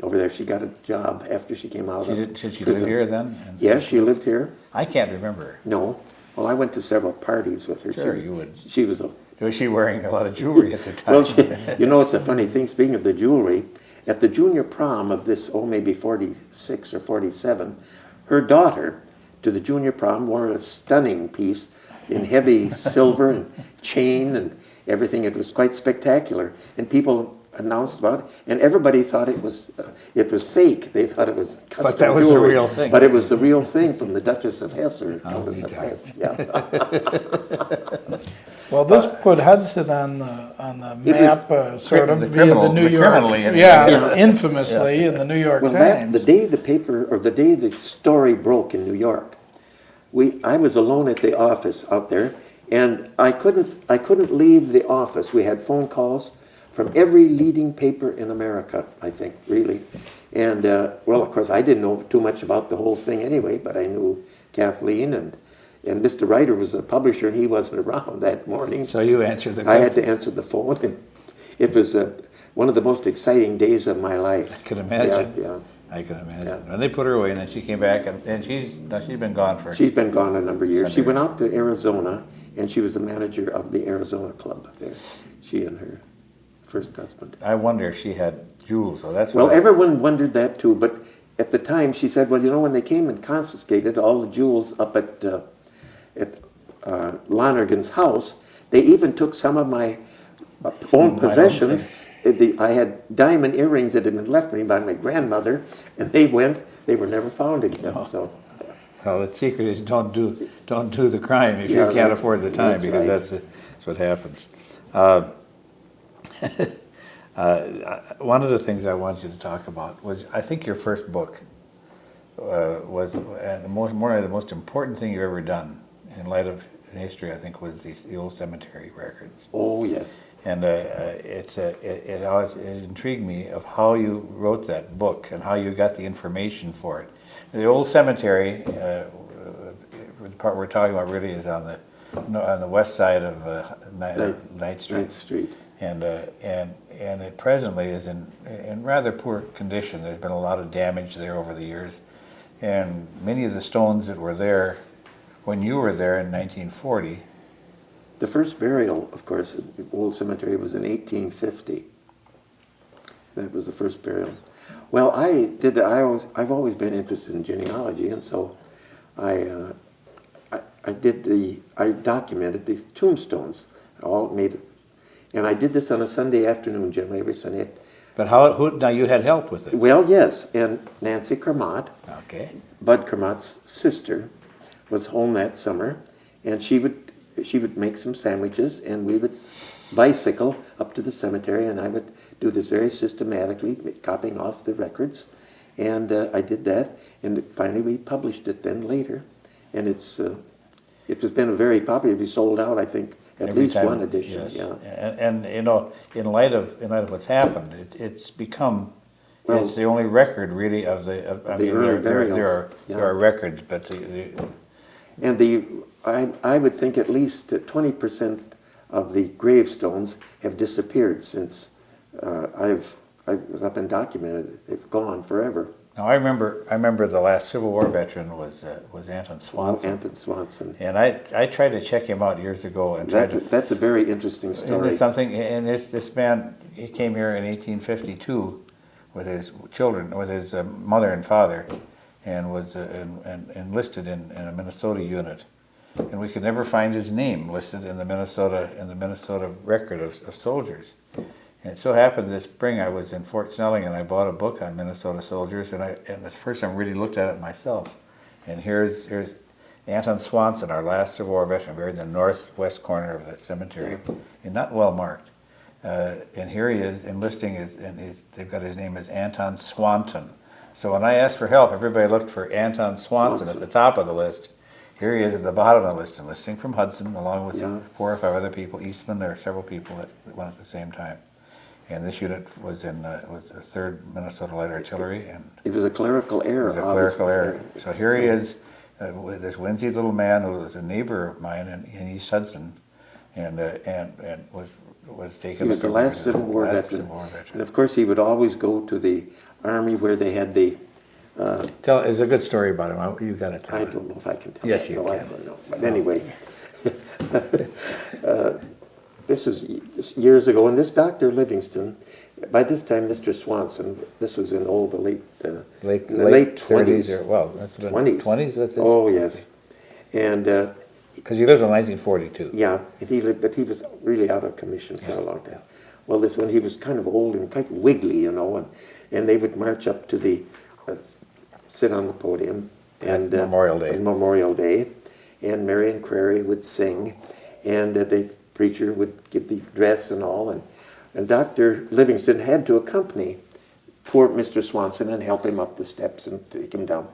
Over there, she got a job after she came out. Did she live here then? Yes, she lived here. I can't remember her. No. Well, I went to several parties with her. Sure, you would. She was a Was she wearing a lot of jewelry at the time? Well, it's a funny thing, speaking of the jewelry, at the junior prom of this, maybe 46 or 47, her daughter to the junior prom wore a stunning piece in heavy silver and chain and everything. It was quite spectacular. And people announced about it, and everybody thought it was fake. They thought it was custom But that was jewelry. the real thing. But it was the real thing from the Duchess of Hesse. Or Oh, Countess he of died. Hesse. Yeah. Well, this put Hudson on the map, sort of, the via the criminal- New the York. criminally in- Yeah, infamously in the New York Well, Times. the day the story broke in New York, I was alone at the office out there, and I couldn't leave the office. We had phone calls from every leading paper in America, I think, really. And well, of course, I didn't know too much about the whole thing anyway, but I knew Kathleen, and Mr. Ryder was a publisher, and he wasn't around that morning. So you answered the I had to questions. answer the phone, and it was one of the most exciting days of my life. I can imagine. Yeah. I can imagine. Yeah. And they put her away, and then she came back, and she's been gone for. She's been gone a number of years. Some She went years. out to Arizona, and she was the manager of the Arizona club there. She and her first husband. I wonder if she had jewels. So that's Well, what everyone wondered that too, but at the time she said, well, when they came and confiscated all the jewels up at Lonergan's house, they even took some of my own possessions. I had diamond earrings that had been left me by my grandmother, and they were never found again. So. Well, the secret is don't do the crime if Yeah, you can't that's- afford the time, that's because right. that's what happens. One of the things I want you to talk about was, I think your first book was, and the most important thing you've ever done in light of history, I think, was the old cemetery records. Oh yes. And it always intrigued me of how you wrote that book and how you got the information for it. The old cemetery, the part we're talking about really is on the west side of Ninth Street. Ninth Street. And it presently is in rather poor condition. There's been a lot of damage there over the years, and many of the stones that were there when you were there in 1940. The first burial, of course, at the old cemetery was in 1850. That was the first burial. Well, I did that. I've always been interested in genealogy, and so I documented these tombstones. All made, and I did this on a Sunday afternoon, Jim, every Sunday. But now you had help with this. Well, yes, and Nancy Kermott, Okay. Bud Kermott's sister, was home that summer, and she would make some sandwiches, and we would bicycle up to the cemetery, and I would do this very systematically, copying off the records, and I did that, and finally we published it then later, and it has been a very popular. We sold out, I think, at Every least time, one edition. yes. Yeah. And in light of what's happened, it's become. Well, it's the only record really of the. I mean, early there burials, there are records, but And I would think at least 20% of the gravestones have disappeared since I was up and documented. They've gone forever. now I remember the last Civil War veteran was Anton Swanson. Anton Swanson. And I tried to check him out years ago and That's a very interesting isn't story. it something? And this man, he came here in 1852 with his children, with his mother and father, and was enlisted in a Minnesota unit. And we could never find his name listed in the Minnesota record of soldiers. And it so happened this spring I was in Fort Snelling and I bought a book on Minnesota soldiers, and the first time I really looked at it myself. And here's Anton Swanson, our last Civil War veteran, buried in the northwest corner of that cemetery, and not well marked. And here he is enlisting, they've got his name as Anton Swanton. So when I asked for help, everybody looked for Anton Swanson at the top of the list. Here he is at the bottom of the list, enlisting from Hudson, along with 4 or 5 other people. Eastman, there are several people that went at the same time. And this unit was the 3rd Minnesota Light Artillery, and It was a clerical error. it was a clerical error. So here he is, with this winsy little man who was a neighbor of mine in East Hudson, and was taken. He was the last Civil War veteran. And of course, he would always go to the army where they had the. There's a good story about him. You got to tell I it. don't know if I can tell Yes, that. you No, I can. don't know. But anyway, this was years ago, and this Dr. Livingston, by this time Mr. Swanson, this was in the late late 20s. 30s, or, well, that's been 20s. 20s, what's this? Oh, yes. And Because he lived in 1942. yeah, and but he was really out of commission for a long time. Well, this one, he was kind of old and quite wiggly, you know, and they would march up to the, sit on the podium. And Memorial Day. on Memorial Day, and Marion Crary would sing, and the preacher would give the address and all, and Dr. Livingston had to accompany poor Mr. Swanson and help him up the steps and take him down.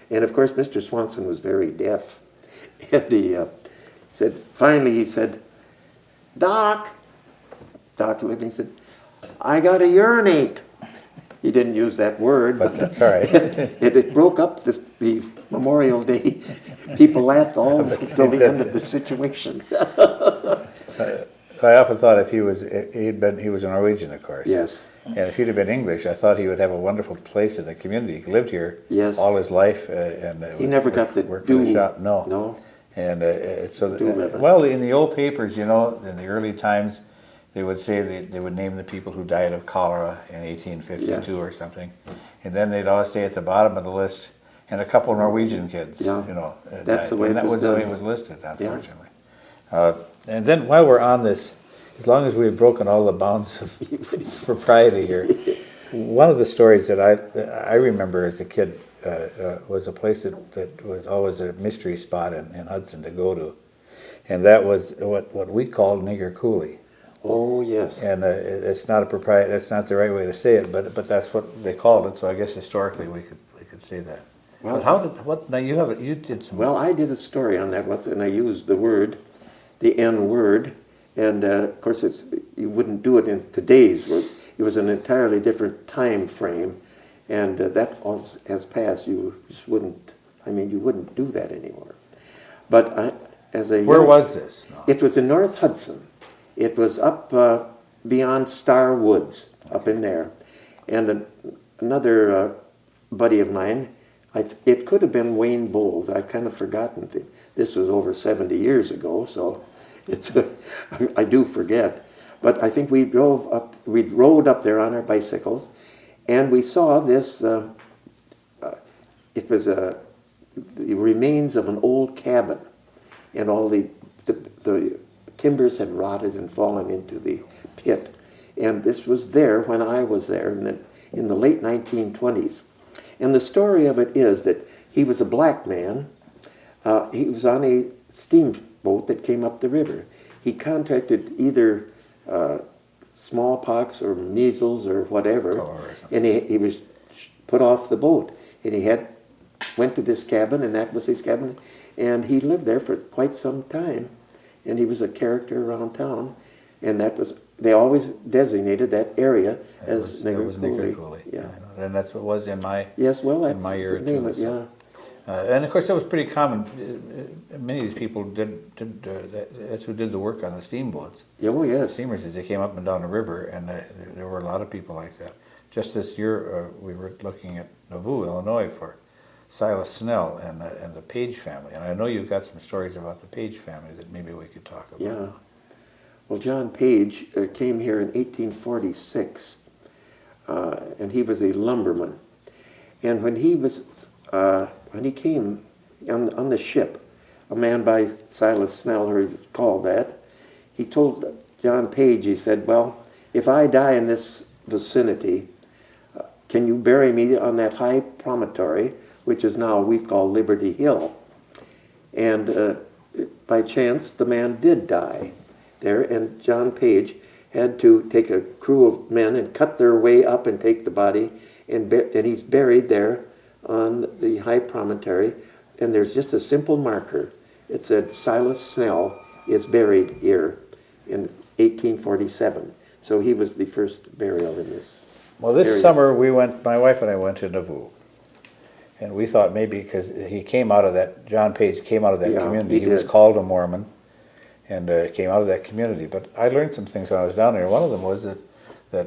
And of course, Mr. Swanson was very deaf, and he said, finally he said, Doc, Dr. Livingston, I gotta urinate. He didn't use that word, But that's all right. it broke up the Memorial Day. People laughed all until the end of the situation. I often thought if he was a Norwegian, of course. Yes. And if he'd have been English, I thought he would have a wonderful place in the community. He lived here Yes. all his life, and He never got the worked for the due. shop. No. No. And Due reverence. well, in the old papers, you know, in the early times, they would say they would name the people who died of cholera in 1852 or something, and then they'd always say at the bottom of the list, and a couple of Norwegian kids, Yeah. you know. That's the way and it that was was the way done. it was listed, unfortunately. And then while we're on this, as long as we've broken all the bounds of propriety here, one of the stories that I remember as a kid was a place that was always a mystery spot in Hudson to go to, and that was what we called Nigger Coulee. Oh, yes. And it's not a propriety. That's not the right way to say it, but that's what they called it. So I guess historically we could say that. Well, but how did what? Now you did some. Well, I did a story on that once, and I used the word, the N word, and of course you wouldn't do it in today's word. It was an entirely different time frame, and that all has passed. You just wouldn't. I mean, you wouldn't do that anymore. But as a Where was this? No. It was in North Hudson. It was up beyond Star Woods, up in there. And another buddy of mine, it could have been Wayne Bowles. I've kind of forgotten. This was over 70 years ago, so it's I do forget. But I think we rode up there on our bicycles, and we saw this. It was the remains of an old cabin, and all the timbers had rotted and fallen into the pit. And this was there when I was there in the late 1920s. And the story of it is that he was a black man. He was on a steamboat that came up the river. He contracted either smallpox or measles or whatever, and he was put off the boat. And he went to this cabin, and that was his cabin, and he lived there for quite some time. And he was a character around town, and they always designated that area as Nigger Coulee. Yeah, and that's what was in my that's in my era the name too. of it, yeah. And of course, that was pretty common. Many of these people that's who did the work on the steamboats. Oh, yes. Steamers, as they came up and down the river, and there were a lot of people like that. Just this year, we were looking at Nauvoo, Illinois, for Silas Snell and the Page family. And I know you've got some stories about the Page family that maybe we could talk about. Yeah. Well, John Page came here in 1846, and he was a lumberman. And when he came on the ship, a man by Silas Snell, or he called that, he told John Page, he said, well, if I die in this vicinity, can you bury me on that high promontory, which is now we've called Liberty Hill? And by chance, the man did die there, and John Page had to take a crew of men and cut their way up and take the body, and he's buried there on the high promontory, and there's just a simple marker. It said Silas Snell is buried here in 1847. So he was the first burial in this Well, this area. summer my wife and I went to Nauvoo. And we thought maybe because John Page came out of that community. He was called a Mormon and came out of that community. But I learned some things when I was down there. One of them was that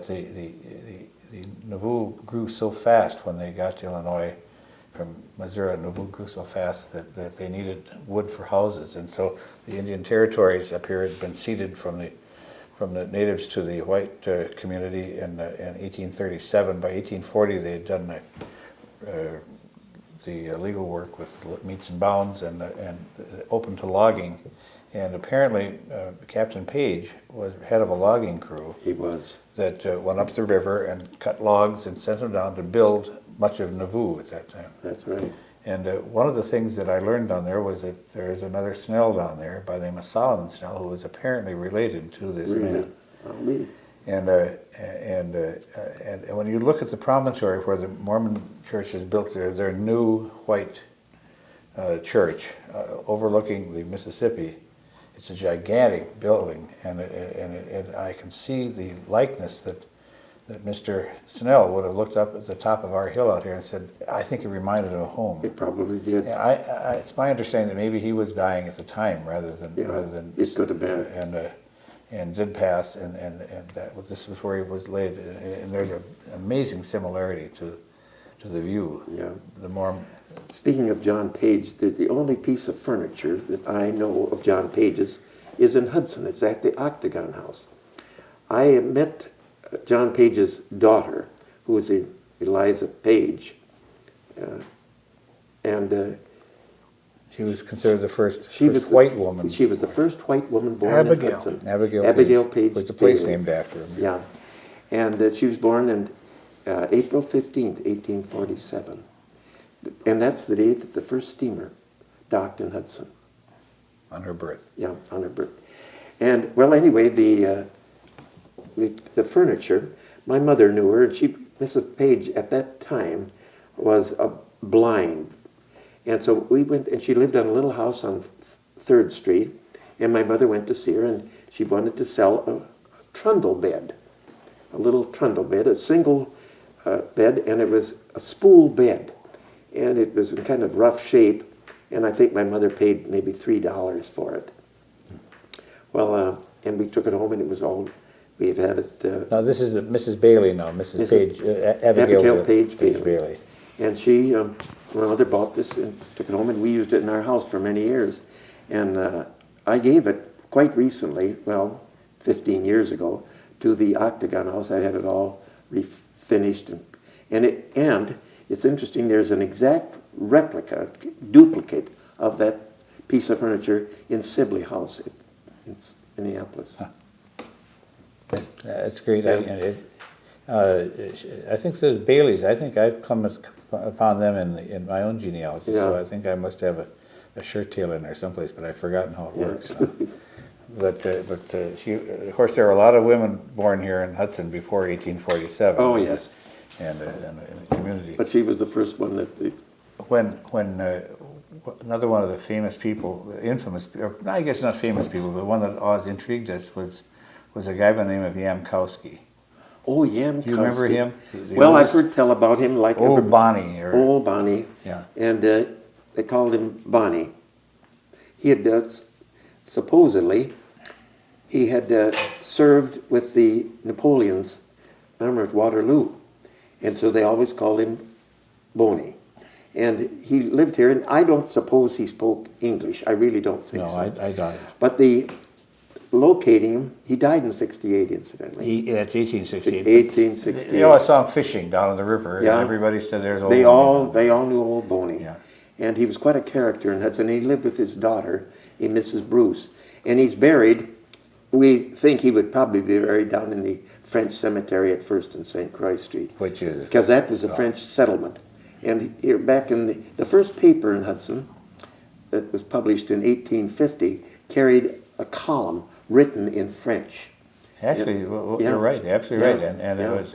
the Nauvoo grew so fast when they got to Illinois from Missouri. Nauvoo grew so fast that they needed wood for houses. And so the Indian territories up here had been ceded from the from the natives to the white community in 1837. By 1840, they had done the legal work with meets and bounds and open to logging. And apparently, Captain Page was head of a logging crew. He was. That went up the river and cut logs and sent them down to build much of Nauvoo at that time. That's right. And one of the things that I learned down there was that there is another Snell down there by the name of Solomon Snell, who was apparently related to this man. Really? And when you look at the promontory where the Mormon church has built their new white church overlooking the Mississippi, it's a gigantic building, and I can see the likeness that Mr. Snell would have looked up at the top of our hill out here and said, I think it reminded him of home. It probably did. And it's my understanding that maybe he was dying at the time rather than it could have been. And did pass, and this was where he was laid. And there's an amazing similarity to the view. Yeah. The more. Speaking of John Page, the only piece of furniture that I know of John Page's is in Hudson. It's at the Octagon House. I met John Page's daughter, who was Eliza Page, and she was considered the first white woman. She was the first white woman born in Hudson. Abigail Page. Was the place Bailey. named after her. Yeah, and she was born on April 15th, 1847. And that's the day that the first steamer docked in Hudson. On her birth. Yeah, on her birth. And, well, anyway, the furniture, my mother knew her, and Mrs. Page at that time was blind. And so we went, and she lived on a little house on 3rd Street, and my mother went to see her, and she wanted to sell a trundle bed, a little trundle bed, a single bed, and it was a spool bed. And it was in kind of rough shape, and I think my mother paid maybe $3 for it. Well, and we took it home, and it was all, we've had it... now this is Mrs. Bailey now, Mrs. Page, Abigail Page Bailey. And she, my mother bought this and took it home, and we used it in our house for many years. And I gave it quite recently, well, 15 years ago, to the Octagon House. I had it all refinished, and it's interesting, there's an exact replica, duplicate of that piece of furniture in Sibley House in Minneapolis. Huh. That's great. I think there's Baileys. I think I've come upon them in my own genealogy, so I think I must have a shirt tail in there someplace, but I've forgotten how it works. But she, of course, there were a lot of women born here in Hudson before 1847. Oh, yes. And the community. But she was the first one that... When another one of the famous people, infamous, or I guess not famous people, but one that always intrigued us was a guy by the name of Yamkowski. Oh, Yamkowski. Do you remember him? Well, I've heard tell about him like... Old Bonnie. Old Bonnie. Yeah. And they called him Bonnie. He had, supposedly, he had served with the Napoleon's armor at Waterloo. And so they always called him Boney. And he lived here, and I don't suppose he spoke English. I really don't think so. No, I got it. But locating him, he died in 68, incidentally. That's 1868. 1868. You know, I saw him fishing down on the river, and everybody said there's old Boney. They all knew old Boney. Yeah. And he was quite a character in Hudson. He lived with his daughter, a Mrs. Bruce. And he's buried, we think he would probably be buried down in the French cemetery at 1st and St. Croix Street. Which is? Because that was a French settlement. And here, back in the first paper in Hudson, that was published in 1850, carried a column written in French. Actually, you're right, absolutely right. And it was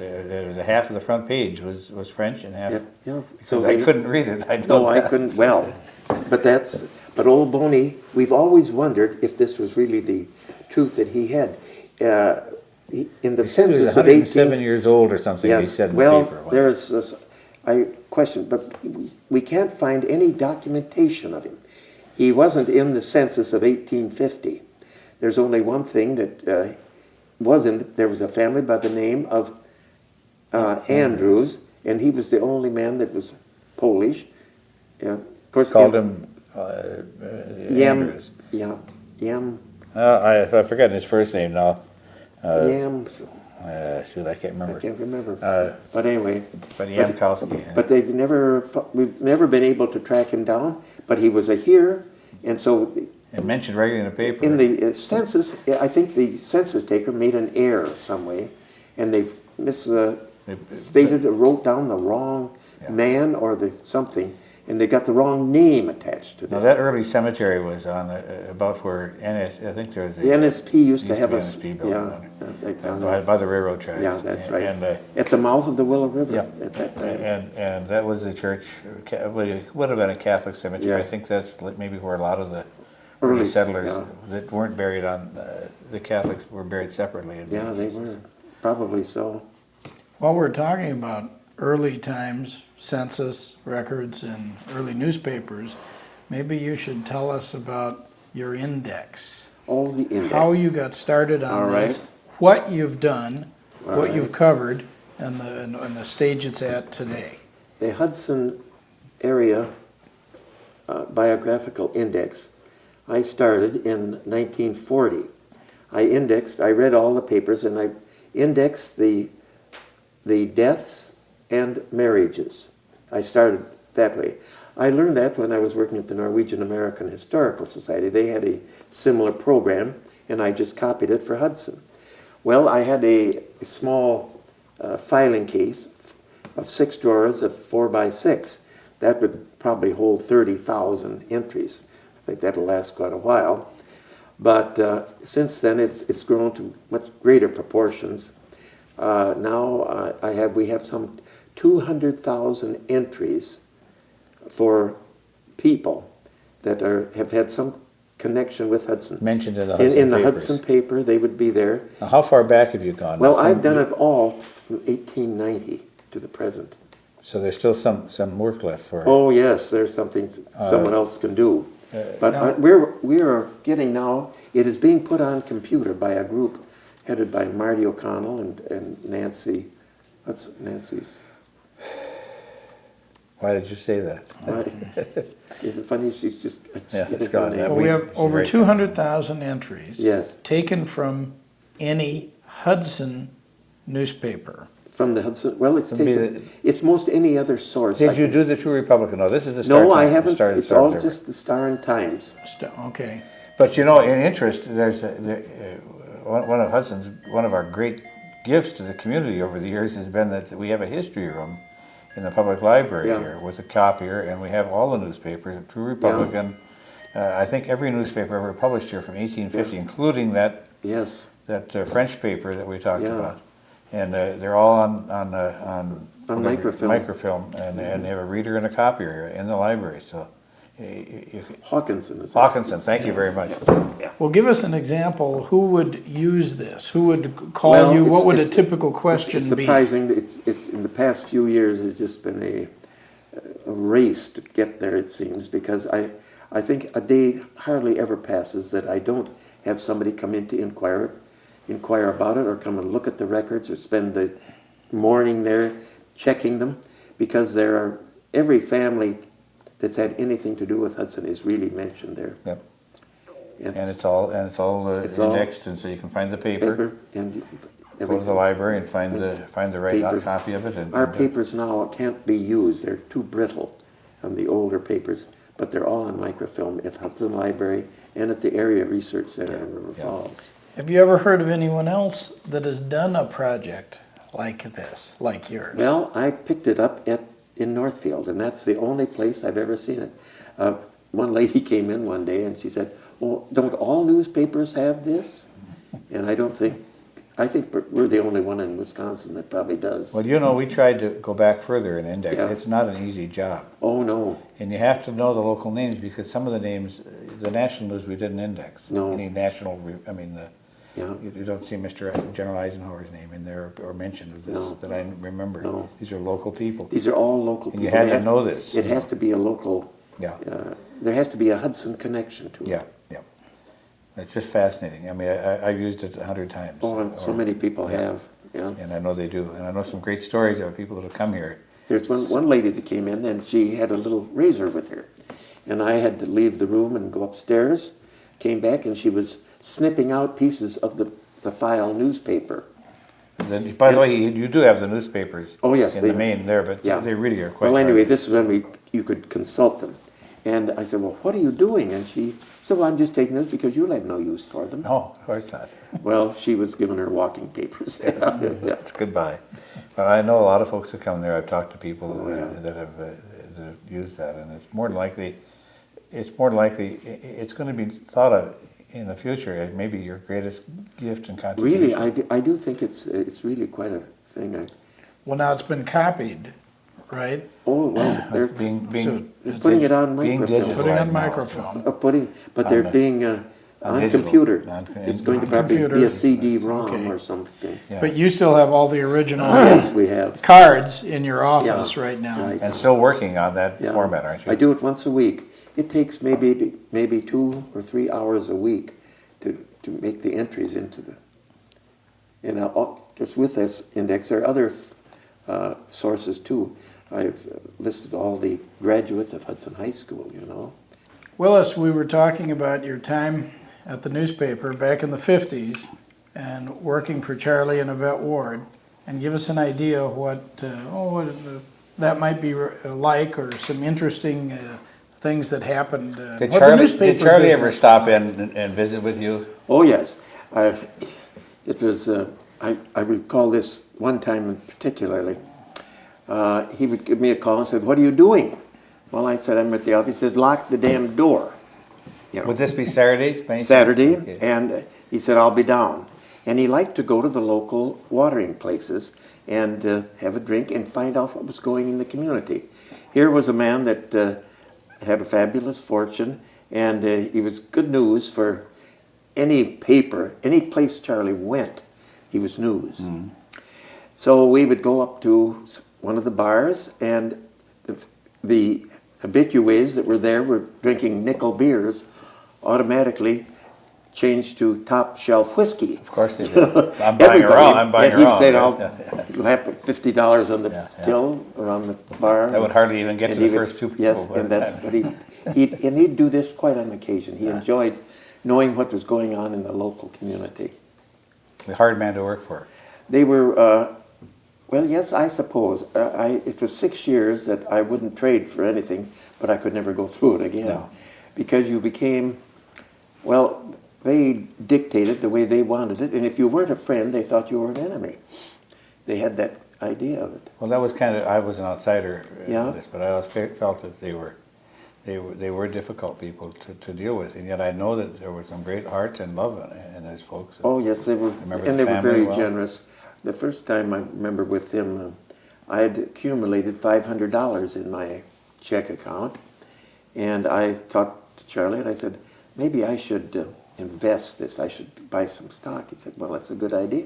half of the front page was French and half, because I couldn't read it. I couldn't, well, but old Boney, we've always wondered if this was really the truth that he had. In the census of 107 years old or something, he said in the paper. Well, there's this, I question, but we can't find any documentation of him. He wasn't in the census of 1850. There's only one thing that there was a family by the name of Andrews, and he was the only man that was Polish. Of course, called him Andrews. Yam. I've forgotten his first name now. Yams. Shoot, I can't I remember. can't remember. But anyway. But Yamkowski. But we've never been able to track him down. But he was a here, and so And mentioned regularly in the paper. in the census, I think the census taker made an error some way, and they've misstated or wrote down the wrong man or the something, and they got the wrong name attached to Now this. that early cemetery was on about where I think there was The NSP used to have a NSP building right down by the railroad tracks. yeah, that's right. And, at the mouth of the Willow River yeah, at that time. and that was the church. Would have been a Catholic cemetery. Yeah. I think that's maybe where a lot of the early settlers that weren't buried on the Catholics were buried separately. Yeah, they were. Probably so. While we're talking about early times, census records, and early newspapers, maybe you should tell us about your index. Oh, the index. How you got started on All this, right. what you've done, All what right. you've covered, and the stage it's at today. The Hudson area biographical index, I started in 1940. I read all the papers, and I indexed the deaths and marriages. I started that way. I learned that when I was working at the Norwegian American Historical Society. They had a similar program, and I just copied it for Hudson. Well, I had a small filing case of 6 drawers of 4 by 6. That would probably hold 30,000 entries. I think that'll last quite a while. But since then, it's grown to much greater proportions. Now we have some 200,000 entries for people that have had some connection with Hudson. Mentioned in the Hudson In the papers. Hudson paper, they would be there. Now, how far back have you gone? Well, I've done it all from 1890 to the present. So there's still some work left for. Oh yes, there's something someone else can do. But Now- we are getting now. It is being put on computer by a group headed by Marty O'Connell and Nancy. What's Nancy's? Why did you say that? Is it funny? She's just. Yeah, it's gone. name. Yeah, Well, we have she's over right. 200,000 entries Yes, taken from any Hudson newspaper. from the Hudson. Well, it's It'd be taken. It's most any other source. Did you do the True Republican? No, this is the Star No, I Times, haven't. Star- It's Star all Observer. just the Star and Times. Okay. But you know, in interest, there's one of our great gifts to the community over the years has been that we have a history room in the public library Yeah. here with a copier, and we have all the newspapers, True Republican. I think every newspaper ever published here from 1850, including that Yes. French paper that we talked Yeah. about, and they're all on microfilm. microfilm, and they have a reader and a copier in the library. So, Hawkinson is. Hawkinson, thank you very much. Well, give us an example. Who would use this? Who would call Well, you? What it's- would a it's- typical question It's be? surprising. It's in the past few years. It's just been a race to get there. It seems because I think a day hardly ever passes that I don't have somebody come in to inquire about it, or come and look at the records, or spend the morning there checking them, because every family that's had anything to do with Hudson is really mentioned there. Yep. And it's all It's all indexed, and so you can find the paper, and go to the library, and find the right Paper. copy of it. And Our papers now can't be used. They're too brittle on the older papers, but they're all on microfilm at Hudson Library and at the Area Research Center in River yeah. Falls. Have you ever heard of anyone else that has done a project like this, like yours? Well, I picked it up in Northfield, and that's the only place I've ever seen it. One lady came in one day and she said, "Oh, don't all newspapers have this?" And I think we're the only one in Wisconsin that probably does. Well, you know, we tried to go back further and index. Yeah. It's not an easy job. Oh, no. And you have to know the local names, because some of the names, the national news we didn't index. No. Any national, Yeah. you don't see Mr. General Eisenhower's name in there or mentioned of this No. that I remember. No. These are local people. These are all local And people. you had They to have- know this. It has to be a local, Yeah, there has to be a Hudson connection to it. yeah, yeah. It's just fascinating. I mean, I've used it 100 times. Oh, and so Or- many people yeah. have, yeah. And I know they do. And I know some great stories of people that have come here. There's one lady that came in, and she had a little razor with her. And I had to leave the room and go upstairs, came back, and she was snipping out pieces of the the file newspaper. Then, by the way, you do have the newspapers. Oh, yes, In they- the main there, but Yeah. they really are quite. Well, anyway, hard. this is when you could consult them. And I said, well, what are you doing? And she said, well, I'm just taking this because you'll have no use for them. No, of course not. Well, she was giving her walking papers. Yeah. It's goodbye. But I know a lot of folks that come there. I've talked to people Oh, yeah. that have used that, and it's more than likely, it's going to be thought of in the future as maybe your greatest gift and contribution. Really, I do think it's really quite a thing. Well, now it's been copied, right? Oh, well, they're being they're putting it on being microfilm. digital. Putting on now, microfilm. But they're On being on on digital. computer. On It's going to on probably be computer. a CD-ROM Okay. or something. Yeah. But you still have all the original Yes, we have. cards in your office Yeah, right now. right. And still working on that Yeah. format, aren't you? I do it once a week. It takes maybe 2 or 3 hours a week to make the entries into the. And just with this index, there are other sources too. I've listed all the graduates of Hudson High School. Willis, we were talking about your time at the newspaper back in the 50s and working for Charlie and Yvette Ward, and give us an idea of what that might be like, or some interesting things that happened. Did what the Charlie, newspaper did Charlie ever business stop was. in and visit with you? Oh yes, it was. I recall this one time particularly. He would give me a call and said, "What are you doing?" Well, I said, "I'm at the office." He said, "Lock the damn door." Would this be Saturdays? by any chance? Saturday, Okay. and he said, "I'll be down." And he liked to go to the local watering places and have a drink and find out what was going in the community. Here was a man that had a fabulous fortune, and he was good news for any paper, any place Charlie went, he was news. So we would go up to one of the bars, and the habitués that were there were drinking nickel beers, automatically changed to top shelf whiskey. Of course they do. I'm buying her own. I'm buying and her he'd say, own. "You'll have to put $50 on the Yeah, yeah. till or on the bar." That would hardly even get And to the he would- first two people. Yes, by and the that's time. what he'd do this quite on occasion. He enjoyed knowing what was going on in the local community. A hard man to work for. They were, well, yes, I suppose. It was 6 years that I wouldn't trade for anything, but I could never go through it again. No. Because you became, well, they dictated the way they wanted it, and if you weren't a friend, they thought you were an enemy. They had that idea of it. Well, that was kind of, I was an outsider Yeah. in this, but I always felt that they were difficult people to deal with, and yet I know that there was some great heart and love in those folks. Oh, yes, they were, remember and the they were family very well? generous. The first time I remember with him, I had accumulated $500 in my check account, and I talked to Charlie, and I said, maybe I should invest this. I should buy some stock. He said, well, that's a good idea.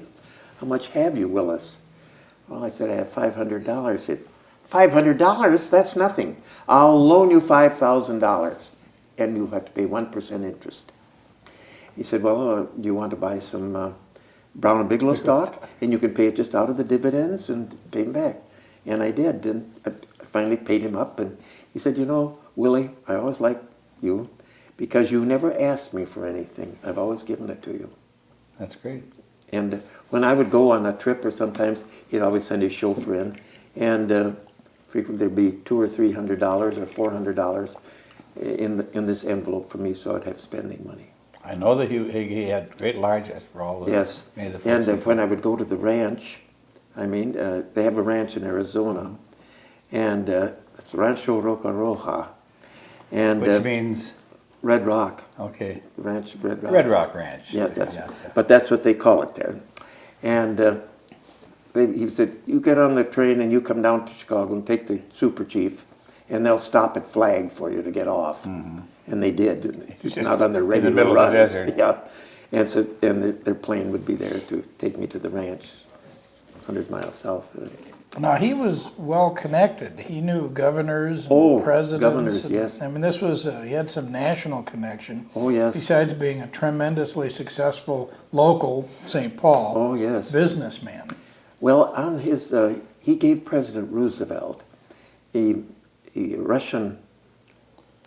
How much have you, Willis? Well, I said, I have $500. He said, $500? That's nothing. I'll loan you $5,000, and you'll have to pay 1% interest. He said, well, do you want to buy some Brown and Bigelow stock? And you can pay it just out of the dividends and pay him back. And I did. And I finally paid him up. And he said, you know, Willie, I always liked you because you never asked me for anything. I've always given it to you. That's great. And when I would go on a trip, or sometimes he'd always send his chauffeur in, and frequently there'd be $200 or $300 or $400 in this envelope for me, so I'd have spending money. I know that he had great largesse for all the Yes, many of the and folks. when I would go to the ranch, they have a ranch in Arizona, and it's Rancho Roca Roja, and Which means, Red Rock, okay, Ranch Red Rock. Red Rock Ranch. Yeah, yeah. but that's what they call it there. And he said, you get on the train and you come down to Chicago and take the super chief, and they'll stop at Flag for you to get off. And they did, not on their regular in the middle run. of the desert. Yeah, and so their plane would be there to take me to the ranch, 100 miles south. Now, he was well connected. He knew governors Oh, and presidents. governors, and- yes. I mean, this was, he had some national connection. Oh, yes. Besides being a tremendously successful local St. Paul Oh, yes. businessman. Well, on his, he gave President Roosevelt a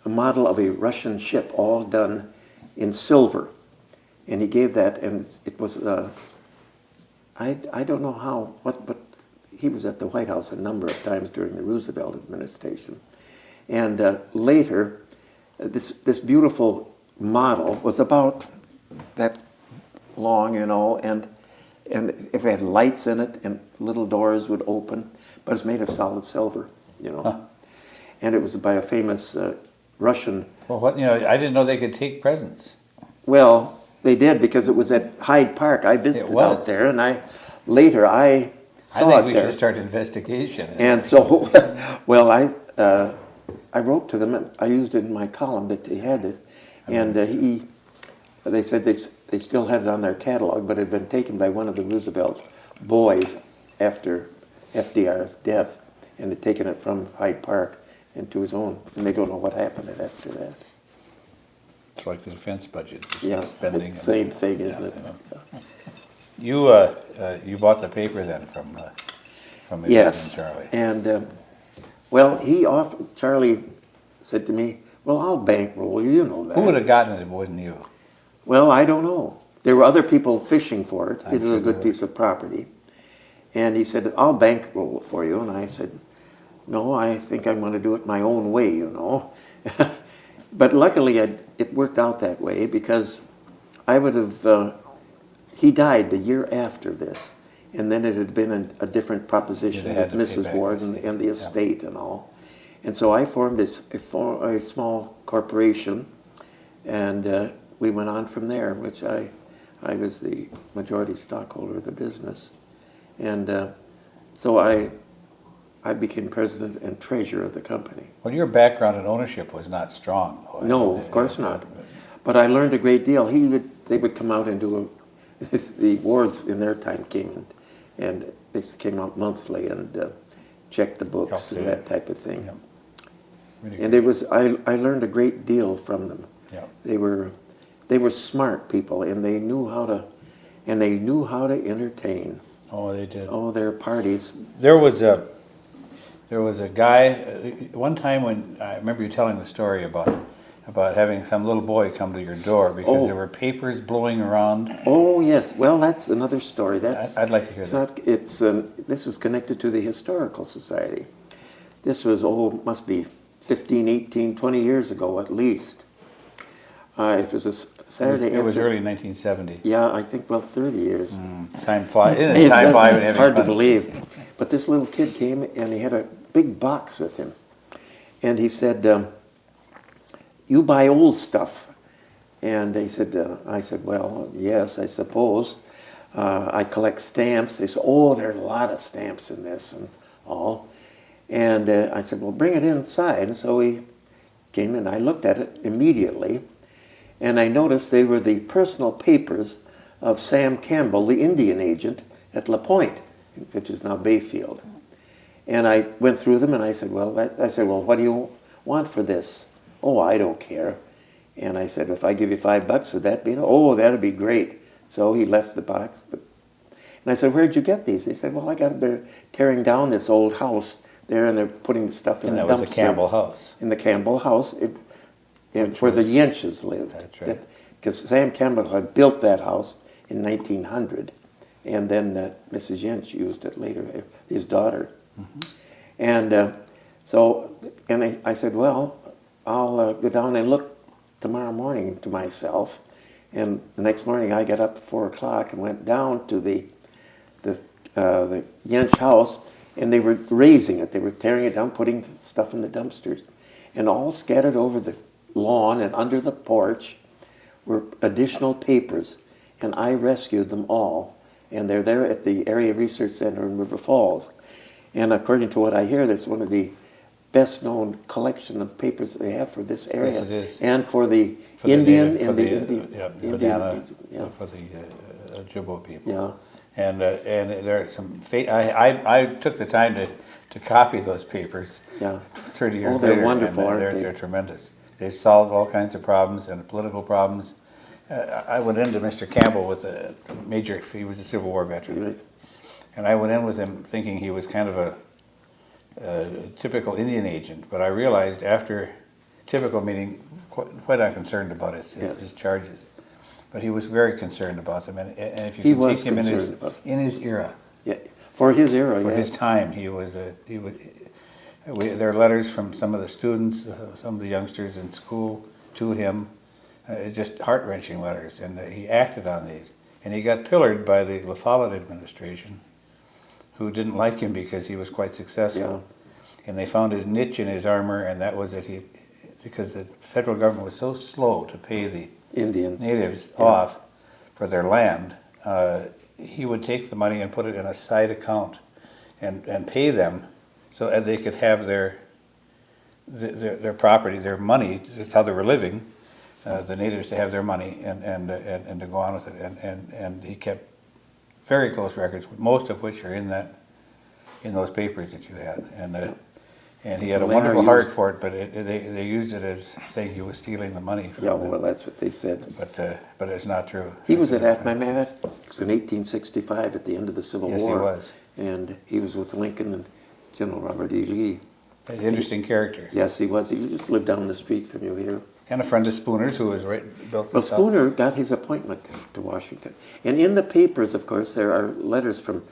model of a Russian ship, all done in silver. and he gave that, and it was, I don't know how, but he was at the White House a number of times during the Roosevelt administration. And later, this beautiful model was about that long, you know, and it had lights in it, and little doors would open, but it's made of solid silver, you know. Huh. And it was by a famous Russian. Well, what, you know, I didn't know they could take presents. Well, they did, because it was at Hyde Park. I visited was. out there, and later I saw I think it we there. should start an investigation. And so, well, I wrote to them, and I used it in my column that they had this, and they said they still had it on their catalog, but it had been taken by one of the Roosevelt boys after FDR's death, and had taken it from Hyde Park into his own, and they don't know what happened after that. It's like the defense budget, just Yeah, spending. it's the same thing, isn't it? You bought the paper then from the Yes, Charlie. and well, Charlie said to me, "Well, I'll bankroll you, you know that." Who would have gotten it if it wasn't you? Well, I don't know. There were other people fishing for it. I'm It was sure a good there piece of property. And he said, "I'll bankroll it for you." And I said, "No, I think I'm going to do it my own way, you know." But luckily, it worked out that way, because I would have, he died the year after this. And then it had been a different proposition You'd have with had to pay Mrs. back Ward the estate. and the estate and all. And so I formed a small corporation, and we went on from there, which I was the majority stockholder of the business. And so I became president and treasurer of the company. Well, your background in ownership was not strong, though. No, of course not. But I learned a great deal. They would come out and do the wards in their time came in, and they came out monthly and checked the books and that type of thing. Yeah. Really And good. it was I learned a great deal from them. Yeah. They were smart people, and they knew how to entertain. Oh, they did. Oh, their parties. There was a guy, one time when, I remember you telling the story about having some little boy come to your door because Oh. there were papers blowing around. Oh yes, well that's another story. I'd like to hear that. This is connected to the Historical Society. This was, must be 15, 18, 20 years ago at least. It was a Saturday It was after- early 1970. Yeah, I think about 30 years. Time flies. Isn't it time flies when It's having hard to fun? believe. But this little kid came, and he had a big box with him. And he said, "You buy old stuff." And he said, I said, "Well, yes, I suppose. I collect stamps." They said, "Oh, there are a lot of stamps in this and all." And I said, "Well, bring it inside." And so he came in. I looked at it immediately, and I noticed they were the personal papers of Sam Campbell, the Indian agent at La Pointe, which is now Bayfield. And I went through them, and I said, "Well, what do you want for this?" "Oh, I don't care." And I said, "If I give you $5, would that be enough?" "Oh, that'd be great." So he left the box. And I said, "Where'd you get these?" He said, "Well, I got they're tearing down this old house there, and they're putting the stuff in And the that was the dumpster." Campbell house. In the Campbell house, Which where the was- Yenches lived. That's right. Because Sam Campbell had built that house in 1900, and then Mrs. Yench used it later, his daughter. And I said, "Well, I'll go down and look tomorrow morning to myself." And the next morning I got up at 4 o'clock and went down to the Yench house, and they were raising it. They were tearing it down, putting stuff in the dumpsters. And all scattered over the lawn and under the porch were additional papers. And I rescued them all. And they're there at the Area Research Center in River Falls. And according to what I hear, that's one of the best-known collection of papers they have for this area. Yes, it is. And for the For the Indian native- and for the the, Indian. yeah, Indian banana, yeah. for the Ojibwe people. Yeah. And there are some. I took the time to copy those papers. Yeah. 30 years Oh, they're later, wonderful, and aren't they? they're tremendous. They solved all kinds of problems and political problems. I went into Mr. Campbell with a major. He was a Civil War veteran, Right. and I went in with him thinking he was kind of a typical Indian agent. But I realized after typical meeting, quite unconcerned about Yes. his charges. but he was very concerned about them. And if you He can was take him concerned about it. in his era, Yeah, for his era, for yes. his time, there are letters from some of the students, some of the youngsters in school to him, just heart-wrenching letters, and he acted on these. And he got pillared by the La Follette administration, who didn't like him because he was quite successful. Yeah. And they found his niche in his armor, and that was that because the federal government was so slow to pay the Indians. natives off for their land, he would take the money and put it in a side account and pay them so that they could have their property, their money. That's how they were living. The natives to have their money and to go on with it. And he kept very close records, most of which are in those papers that you had. And he had a Well, they wonderful are heart for it, but they used it as saying he was stealing the money from Yeah, them. well, that's what they said. But it's not true. He was at Appomattox in 1865 at the end of the Civil Yes, he War. was. And he was with Lincoln and General Robert E. Lee. An interesting character. Yes, he was. He just lived down the street from you here. And a friend of Spooner's who was built Well, this up. Spooner got his appointment to Washington. And in the papers, of course, there are letters from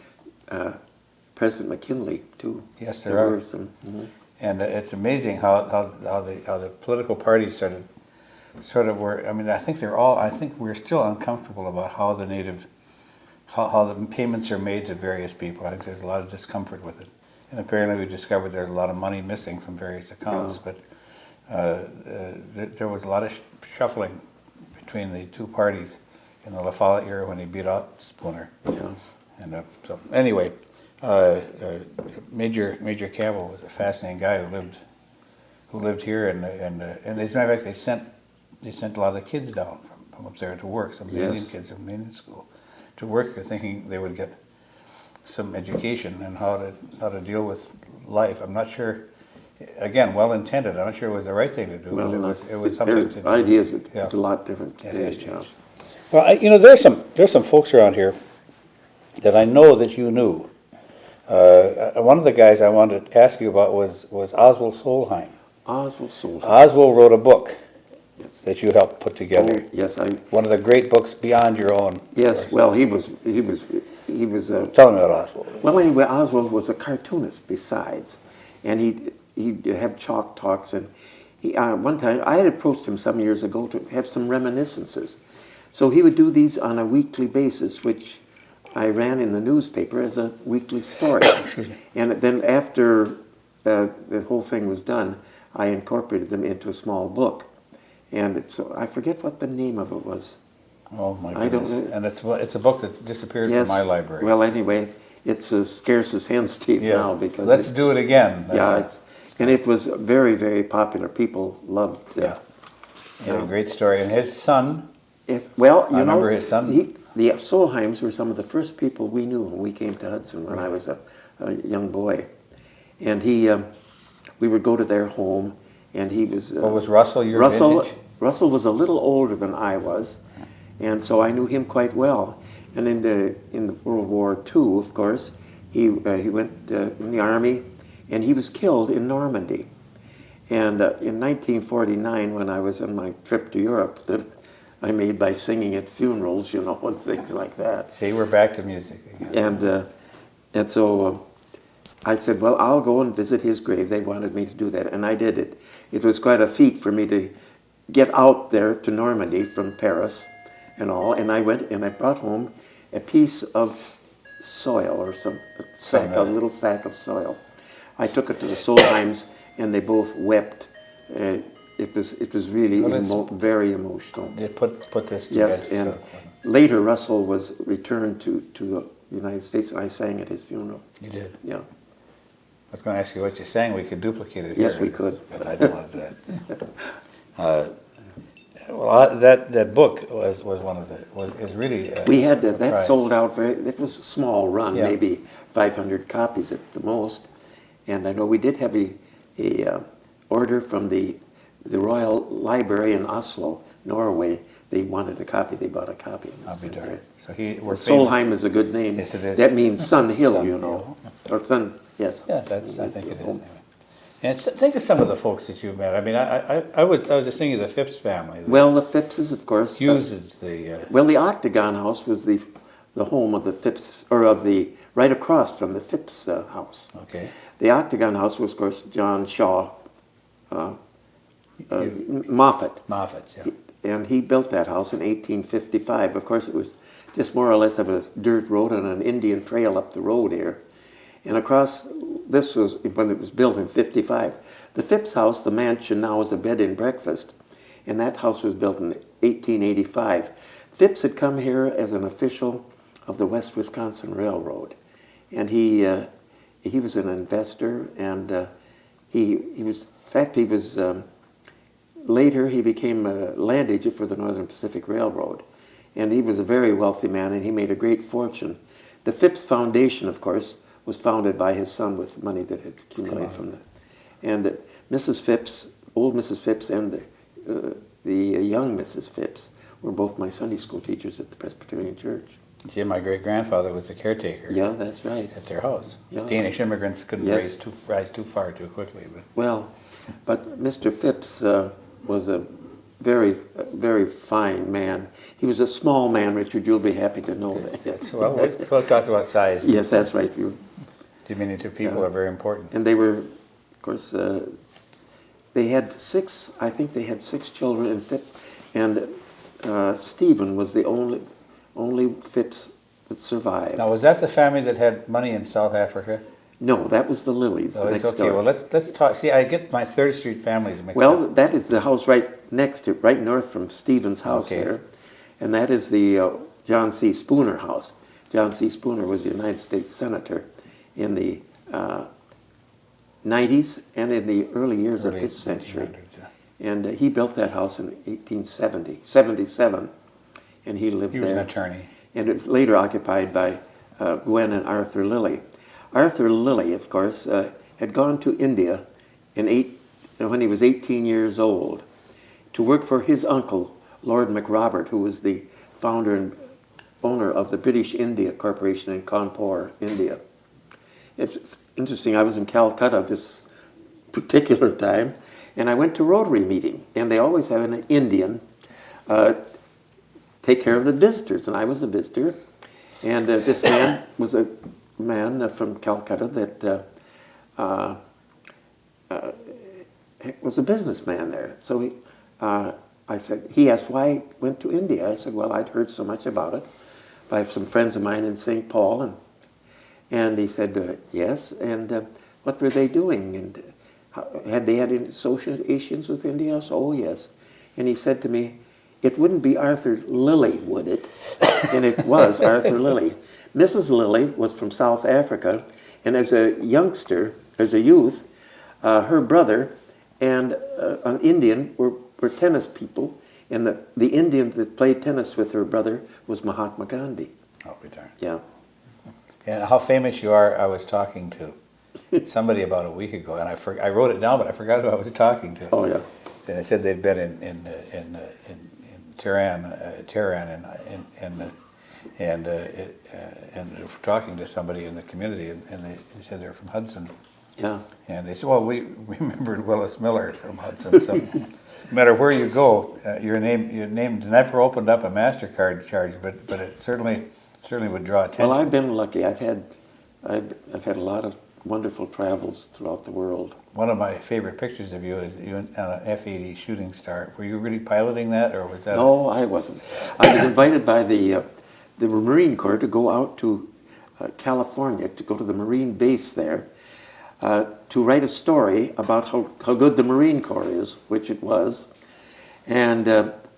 President McKinley, too. Yes, there are. were some. Mhm. And it's amazing how the political parties sort of were. I mean, I think we're still uncomfortable about how how the payments are made to various people. I think there's a lot of discomfort with it. And apparently we discovered there's a lot of money missing from various accounts. Yeah. But there was a lot of shuffling between the two parties in the La Follette era when he beat out Spooner. Yeah. And so anyway, Major Cabell was a fascinating guy who lived here, and as a matter of fact, they sent a lot of the kids down from up there to work. Some of the Indian kids from Indian school to work, thinking they would get some education and how to deal with life. I'm not sure. Again, well intended. I'm not sure it was the right thing to do, but it was something to do. Ideas, it's a lot different It today. has changed. Well, there's some folks around here that I know that you knew. One of the guys I wanted to ask you about was Oswald Solheim. Oswald Solheim. Oswald wrote a book Yes. that you helped put together. Oh, yes, One of the great books beyond your own. Yes, well, he was. Tell me about Oswald. Well, anyway, Oswald was a cartoonist besides, and he'd have chalk talks. And one time I had approached him some years ago to have some reminiscences. So he would do these on a weekly basis, which I ran in the newspaper as a weekly story. And then after the whole thing was done, I incorporated them into a small book. And so I forget what the name of it was. Oh my I don't goodness! know. And it's a book that's disappeared Yes. from my library. Well, anyway, it's as scarce as hen's teeth Yes. now because Let's do it again. and it was very, very popular. People loved. Yeah. He had a great story, and his son. Well, I remember his son. The Solheims were some of the first people we knew when we came to Hudson when I was a young boy, and we would go to their home, and he was. What was Russell? Your vintage? Russell was a little older than I was, and so I knew him quite well. And in the World War II, of course, he went in the army, and he was killed in Normandy. And in 1949, when I was on my trip to Europe, that I made by singing at funerals, and things like that. See, we're back to music again. And so I said, well, I'll go and visit his grave. They wanted me to do that, and I did it. It was quite a feat for me to get out there to Normandy from Paris and all, and I went and I brought home a piece of soil or a little sack of soil. I took it to the Solheims, and they both wept. It was really very emotional. They put this together. Yes, and later Russell was returned to the United States, and I sang at his funeral. You did? Yeah. I was going to ask you what you sang. We could duplicate it here. Yes, we could. But I don't want to do that. Well, that book was one of is really. We had that prize. sold out it was a small run, Yeah. maybe 500 copies at the most. And I know we did have a order from the Royal Library in Oslo, Norway. They wanted a copy. They bought a copy. I'll be darned. So Solheim is a good name. Yes, it is. That means Sun Hill, Sun Hill. or Sun. Yes. Yeah, I think it is. Anyway. And think of some of the folks that you've met. I mean, I was just thinking of the Phipps family. That Well, the Phippses, of course. uses the Well, the Octagon House was the home of the Phipps, or of the, right across from the Phipps house. okay. The Octagon House was, of course, John Shaw You- Moffat. Moffats, yeah. And he built that house in 1855. Of course, it was just more or less of a dirt road and an Indian trail up the road here. And across, this was when it was built in 55. The Phipps house, the mansion, now is a bed and breakfast. And that house was built in 1885. Phipps had come here as an official of the West Wisconsin Railroad. And he was an investor, and he was, in fact, he was, later he became a land agent for the Northern Pacific Railroad. And he was a very wealthy man, and he made a great fortune. The Phipps Foundation, of course, was founded by his son with money that had accumulated from that. And Mrs. Phipps, old Mrs. Phipps, and the young Mrs. Phipps were both my Sunday school teachers at the Presbyterian Church. See, my great-grandfather was the caretaker Yeah, that's right. at their house. Yeah. Danish immigrants couldn't Yes. rise too far too quickly. But Well, but Mr. Phipps was a very fine man. He was a small man, Richard. You'll be happy to know that. that's, well, we'll talk about size. Yes, that's right. Diminutive people are very important. And they were, of course, they had six. I think they had 6 children, and Stephen was the only Phipps that survived. Now, was that the family that had money in South Africa? No, that was the Lilies. Oh, the it's next okay. door. Well, let's talk. See, I get my Third Street families mixed Well, up. that is the house right next to, right north from Stephen's house Okay. there, and that is the John C. Spooner house. John C. Spooner was a United States Senator in the 90s and in the early years of Early this century. 1900s, yeah. And he built that house in 77, and he lived He there. was an attorney. And it was later occupied by Gwen and Arthur Lilly. Arthur Lilly, of course, had gone to India when he was 18 years old to work for his uncle, Lord McRobert, who was the founder and owner of the British India Corporation in Kanpur, India. It's interesting, I was in Calcutta this particular time, and I went to Rotary meeting, and they always have an Indian take care of the visitors, and I was a visitor, and this man was a man from Calcutta that was a businessman there. So he asked why I went to India. I said, well, I'd heard so much about it. I have some friends of mine in St. Paul, and he said, yes, and what were they doing? And had they had any associations with India? So, oh, yes. And he said to me, it wouldn't be Arthur Lilly, would it? And it was Arthur Lilly. Mrs. Lilly was from South Africa, and as a youngster, as a youth, her brother and an Indian were tennis people, and the Indian that played tennis with her brother was Mahatma Gandhi. Oh, be darned. Yeah. And how famous you are, I was talking to somebody about a week ago, and I wrote it down, but I forgot who I was talking to. Oh, yeah. And they said they'd been in Tehran, and talking to somebody in the community, and they said they were from Hudson. Yeah. And they said, well, we remembered Willis Miller from Hudson, so no matter where you go, your name never opened up a MasterCard charge, but it certainly would draw attention. Well, I've been lucky. I've had a lot of wonderful travels throughout the world. One of my favorite pictures of you is you on an F-80 Shooting Star. Were you really piloting that, or was that? No, I wasn't. I was invited by the Marine Corps to go out to California, to go to the Marine base there, to write a story about how good the Marine Corps is, which it was. And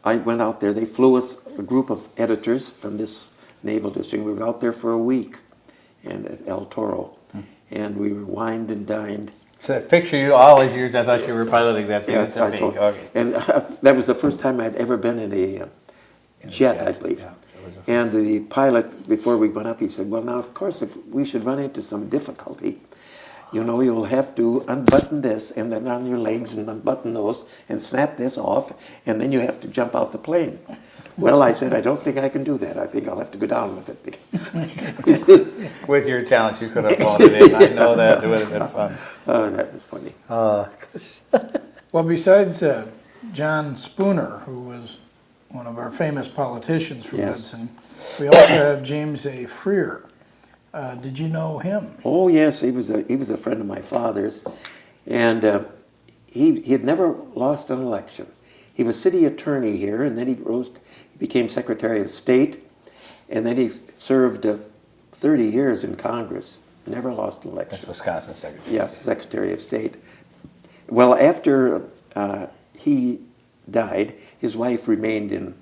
I went out there. They flew us, a group of editors from this naval district. We were out there for a week, and at El Toro, and we were wined and dined. So that picture you all these years, I thought you were piloting that thing. Yeah, It's a fake. Okay. And that was the first time I'd ever been in a jet, I believe. Yeah, it was And the pilot, before we went up, he said, well, now, of course, if we should run into some difficulty, you'll have to unbutton this and then on your legs and unbutton those and snap this off, and then you have to jump out the plane. Well, I said, I don't think I can do that. I think I'll have to go down with it. With your talents, you could have flown it in. I know that. It would have been fun. Oh, that was funny. Well, besides John Spooner, who was one of our famous politicians from Yes. Hudson, we also have James A. Freer. Did you know him? Oh yes, he was a friend of my father's, and he had never lost an election. He was city attorney here, and then he became Secretary of State, and then he served 30 years in Congress. Never lost an election. That's Wisconsin Secretary. Yes, Secretary of State. Well, after he died, his wife remained in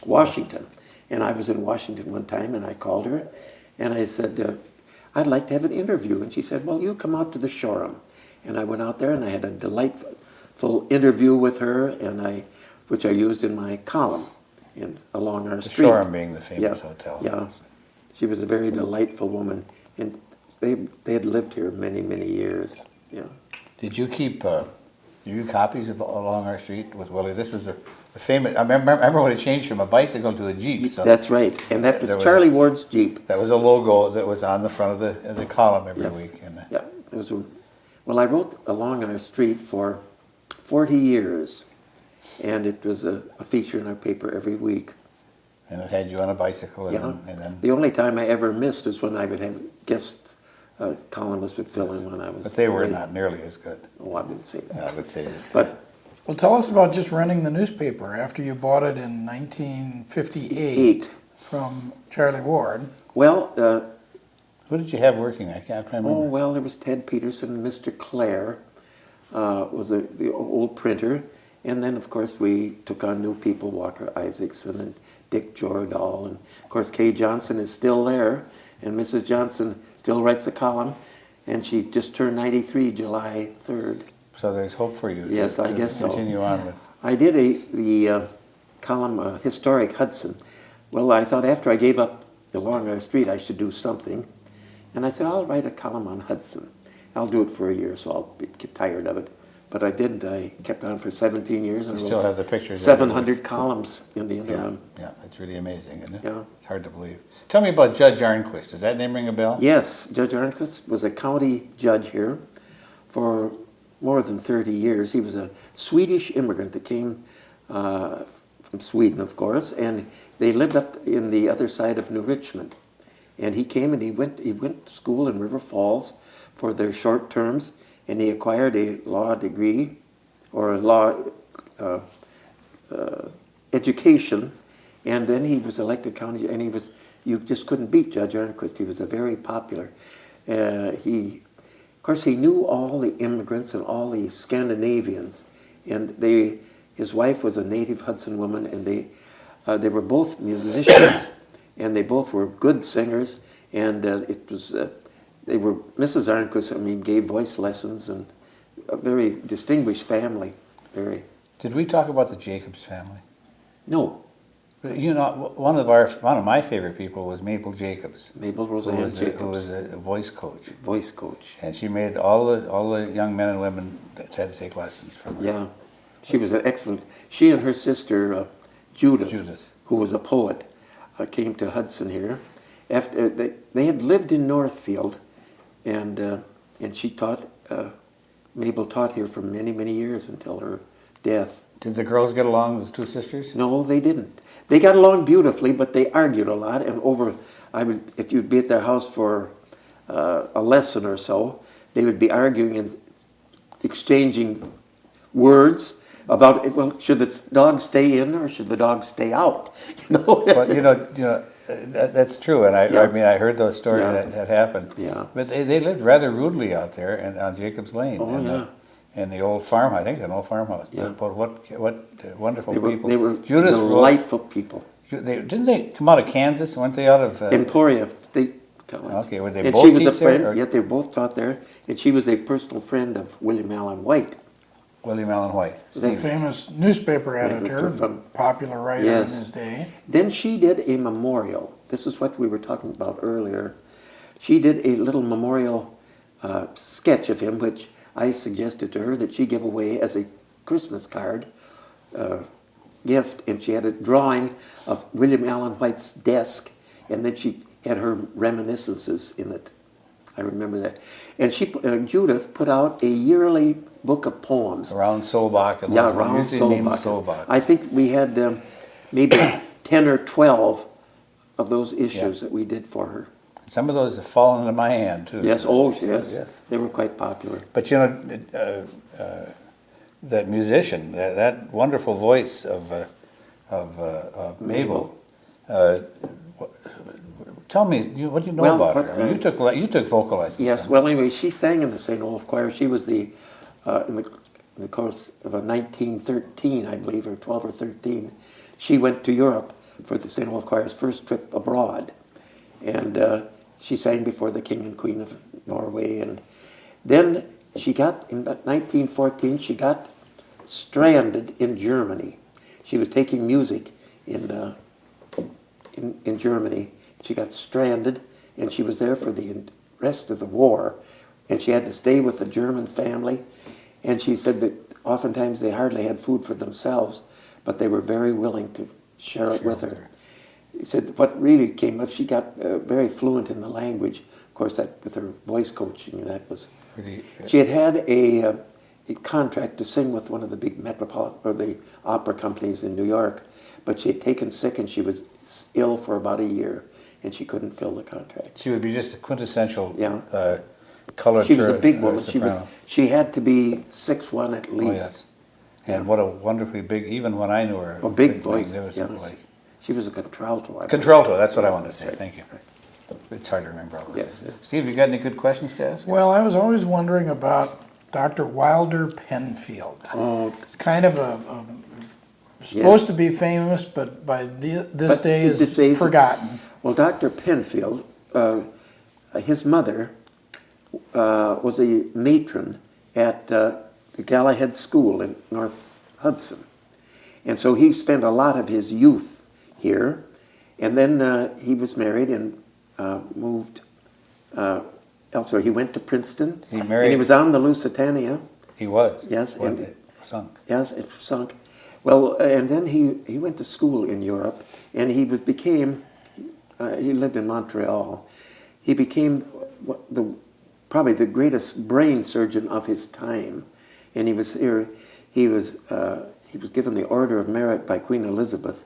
Washington. And I was in Washington one time, and I called her, and I said, I'd like to have an interview. And she said, well, you come out to the Shoreham. And I went out there, and I had a delightful interview with her, which I used in my column along our The street. Shoreham being the famous hotel. Yeah. She was a very delightful woman, and they had lived here many, many years. Yeah. Did you keep copies of Along Our Street with Willie? This was the famous. I remember when it changed from a bicycle to a Jeep. So That's right, and that there was was Charlie Ward's Jeep. that was a logo that was on the front of the column every Yeah. week. And Yeah, it was. Well, I wrote Along Our Street for 40 years, and it was a feature in our paper every week. it had you on a bicycle, Yeah. and then. The only time I ever missed is when I would have guest columnists would fill in when I was. But they were away. not nearly as good. Oh, I wouldn't say that. I would say that. But Well, tell us about just running the newspaper after you bought it in 1958 from Charlie Ward. well, Who did you have working? I can't remember. oh well, there was Ted Peterson, Mr. Clare was the old printer, and then of course we took on new people, Walker Isaacson and Dick Jordahl, and of course Kay Johnson is still there, and Mrs. Johnson still writes a column, and she just turned 93 July 3rd. So there's hope for you. Yes, I guess so. Continue on with. I did the column Historic Hudson. Well, I thought after I gave up Along Our Street I should do something, and I said I'll write a column on Hudson. I'll do it for a year, so I'll get tired of it. But I didn't. I kept on for 17 years and You wrote still have the pictures. 700 columns in the Yeah, interim. yeah, it's really amazing, isn't it? Yeah. It's hard to believe. Tell me about Judge Arnquist. Does that name ring a bell? Yes, Judge Arnquist was a county judge here for more than 30 years. He was a Swedish immigrant that came from Sweden, of course, and they lived up in the other side of New Richmond. And he came and he went to school in River Falls for their short terms, and he acquired a law degree or a law education, and then he was elected county, and you just couldn't beat Judge Arnquist. He was a very popular. Of course, he knew all the immigrants and all the Scandinavians, and his wife was a native Hudson woman, and they were both musicians, and they both were good singers, and they were Mrs. Arnquist. Gave voice lessons, and a very distinguished family. Very. Did we talk about the Jacobs family? No, You know, one of my favorite people was Mabel Jacobs, Mabel who Roseanne was Jacobs, a voice coach, voice coach. and she made all the young men and women that had to take lessons from her. Yeah, she was an excellent. She and her sister Judith. who was a poet, came to Hudson here. After they had lived in Northfield, and she taught. Mabel taught here for many, many years until her death. Did the girls get along, those two sisters? No, they didn't. They got along beautifully, but they argued a lot. And if you'd be at their house for a lesson or so, they would be arguing and exchanging words about, well, should the dog stay in or should the dog stay out? You know. But that's true, and I heard those stories Yeah. that happened. Yeah. But they lived rather rudely out there and on Jacobs Lane. Oh, yeah. And the old farm, I think, an old farmhouse. Yeah. But what wonderful people. They were Judith delightful people. didn't they come out of Kansas? Weren't they out of? Emporia State College. Okay, were they and both she was a teach there, friend. or- Yet they both taught there, and she was a personal friend of William Allen White. William Allen White. The famous newspaper editor, from- popular writer Yes. in his day. Then she did a memorial. This is what we were talking about earlier. She did a little memorial sketch of him, which I suggested to her that she give away as a Christmas card gift. And she had a drawing of William Allen White's desk, and then she had her reminiscences in it. I remember that. And Judith put out a yearly book of poems. Around Solbach and Yeah, those around usually named Solbach. Solbach. I think we had maybe 10 or 12 of those issues that we did for her. Some of those have fallen into my hand too. Yes, so- oh yes, yes. they were quite popular. But you know, that musician, that wonderful voice of Mabel. Tell me, what do you know Well, about but, her? I mean, you took vocal lessons. Yes, from well anyway, she sang in the St. Olaf Choir. She was in the course of 1913, I believe, or 12 or 13. She went to Europe for the St. Olaf Choir's first trip abroad. And she sang before the King and Queen of Norway. And then she got, in 1914, she got stranded in Germany. She was taking music in Germany. She got stranded, and she was there for the rest of the war. And she had to stay with a German family. And she said that oftentimes they hardly had food for themselves, but they were very willing to share it with her. He said what really came up, she got very fluent in the language. Of course, that with her voice coaching, that was. She had a contract to sing with one of the big metropolitan or the opera companies in New York, but she had taken sick and she was ill for about a year, and she couldn't fill the contract. She would be just a quintessential Yeah. color. She was a big woman. Soprano. She had to be 6'1" at least. Oh yes, and what a wonderfully big. Even when I knew her, A big voice. magnificent Yeah. voice. She was a contralto. I believe. Contralto. That's what I wanted to say. That's Thank you. It's hard to remember all those Yes, things. yes. Steve, you got any good questions to ask? Well, I was always wondering about Dr. Wilder Penfield. Oh, It's kind of supposed to be famous, but by this But day this day is is- forgotten. well, Dr. Penfield, his mother was a matron at the Galahad School in North Hudson. And so he spent a lot of his youth here. And then he was married and moved elsewhere. He went to Princeton. He And married- he was on the Lusitania. He was. Yes, When and- it sunk. Yes, it sunk. Well, and then he went to school in Europe, and he lived in Montreal. He became probably the greatest brain surgeon of his time, and he was here. He was given the Order of Merit by Queen Elizabeth,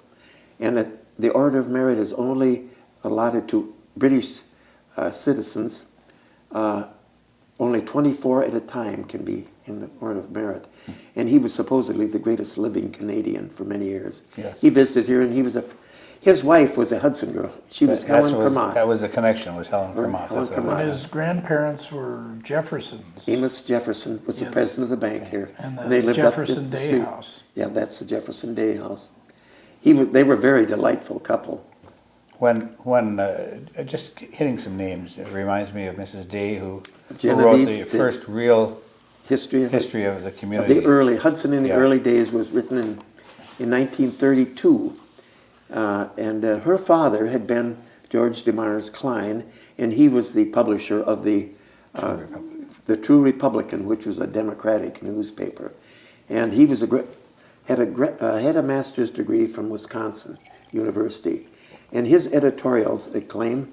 and the Order of Merit is only allotted to British citizens. Only 24 at a time can be in the Order of Merit. And he was supposedly the greatest living Canadian for many years. Yes. He visited here, and his wife was a Hudson girl. She was Helen Kermott. That was the connection, was Helen Helen Kermott. That's what it Kermott. was. His grandparents were Jeffersons. Amos Jefferson was the president of the bank here. And the they lived up Jefferson the Day street. House. Yeah, that's the Jefferson Day House. They were a very delightful couple. When just hitting some names, it reminds me of Mrs. Day, who wrote Genevieve, the first real History of the community. The early Hudson in the Yeah. early days was written in 1932, and her father had been George DeMars Klein, and he was the publisher of the True Republican, which was a Democratic newspaper, and he was had a master's degree from Wisconsin University, and his editorials, they claim,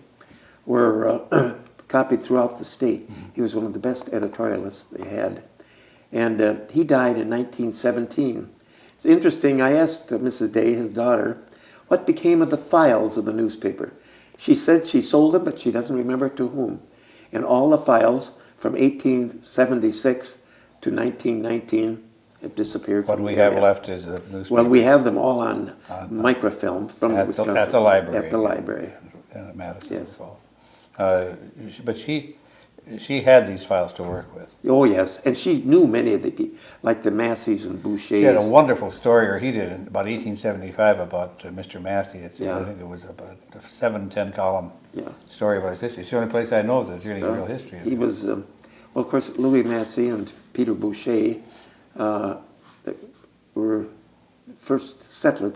were copied throughout the state. He was one of the best editorialists they had. And he died in 1917. It's interesting, I asked Mrs. Day, his daughter, what became of the files of the newspaper. She said she sold them, but she doesn't remember to whom. And all the files from 1876 to 1919 have disappeared. What from we the have area. left is the newspaper. Well, we have them all on microfilm from Wisconsin. At the library. At the library. In Madison. Yes. Falls. But she had these files to work with. Oh, yes. And she knew many of the people, like the Masseys and Bouchers. She had a wonderful story, or he did, in about 1875 about Mr. Massey. Yeah. I think it was about a 7-10 column Yeah. story about his history. It's the only place I know that's really real history. He was, well, of course, Louis Massey and Peter Boucher were the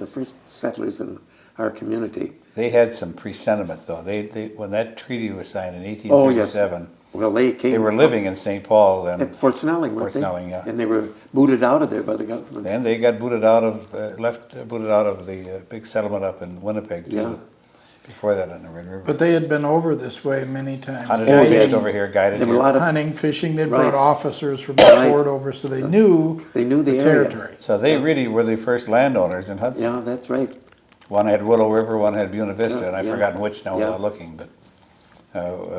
first settlers in our community. They had some presentiment, though. They when that treaty was signed in Oh, yes. 1837, Well, they came. they were living in St. Paul, at and Fort Snelling, weren't Fort they? Snelling, yeah. And they were booted out of there by the government. they got booted out of the big settlement up in Winnipeg too. Yeah. before that on the Red River. But they had been over this way many times. Hunted Oh, and yes. fished over here, guided There were a here. lot of, Hunting, fishing, they Right. brought officers from the Right. fort over, so they knew they knew the area. territory. So they really were the first landowners in Hudson. Yeah, that's right. One had Willow River, one had Buena Vista, Yeah, and I've yeah. forgotten which now Yeah. without looking, but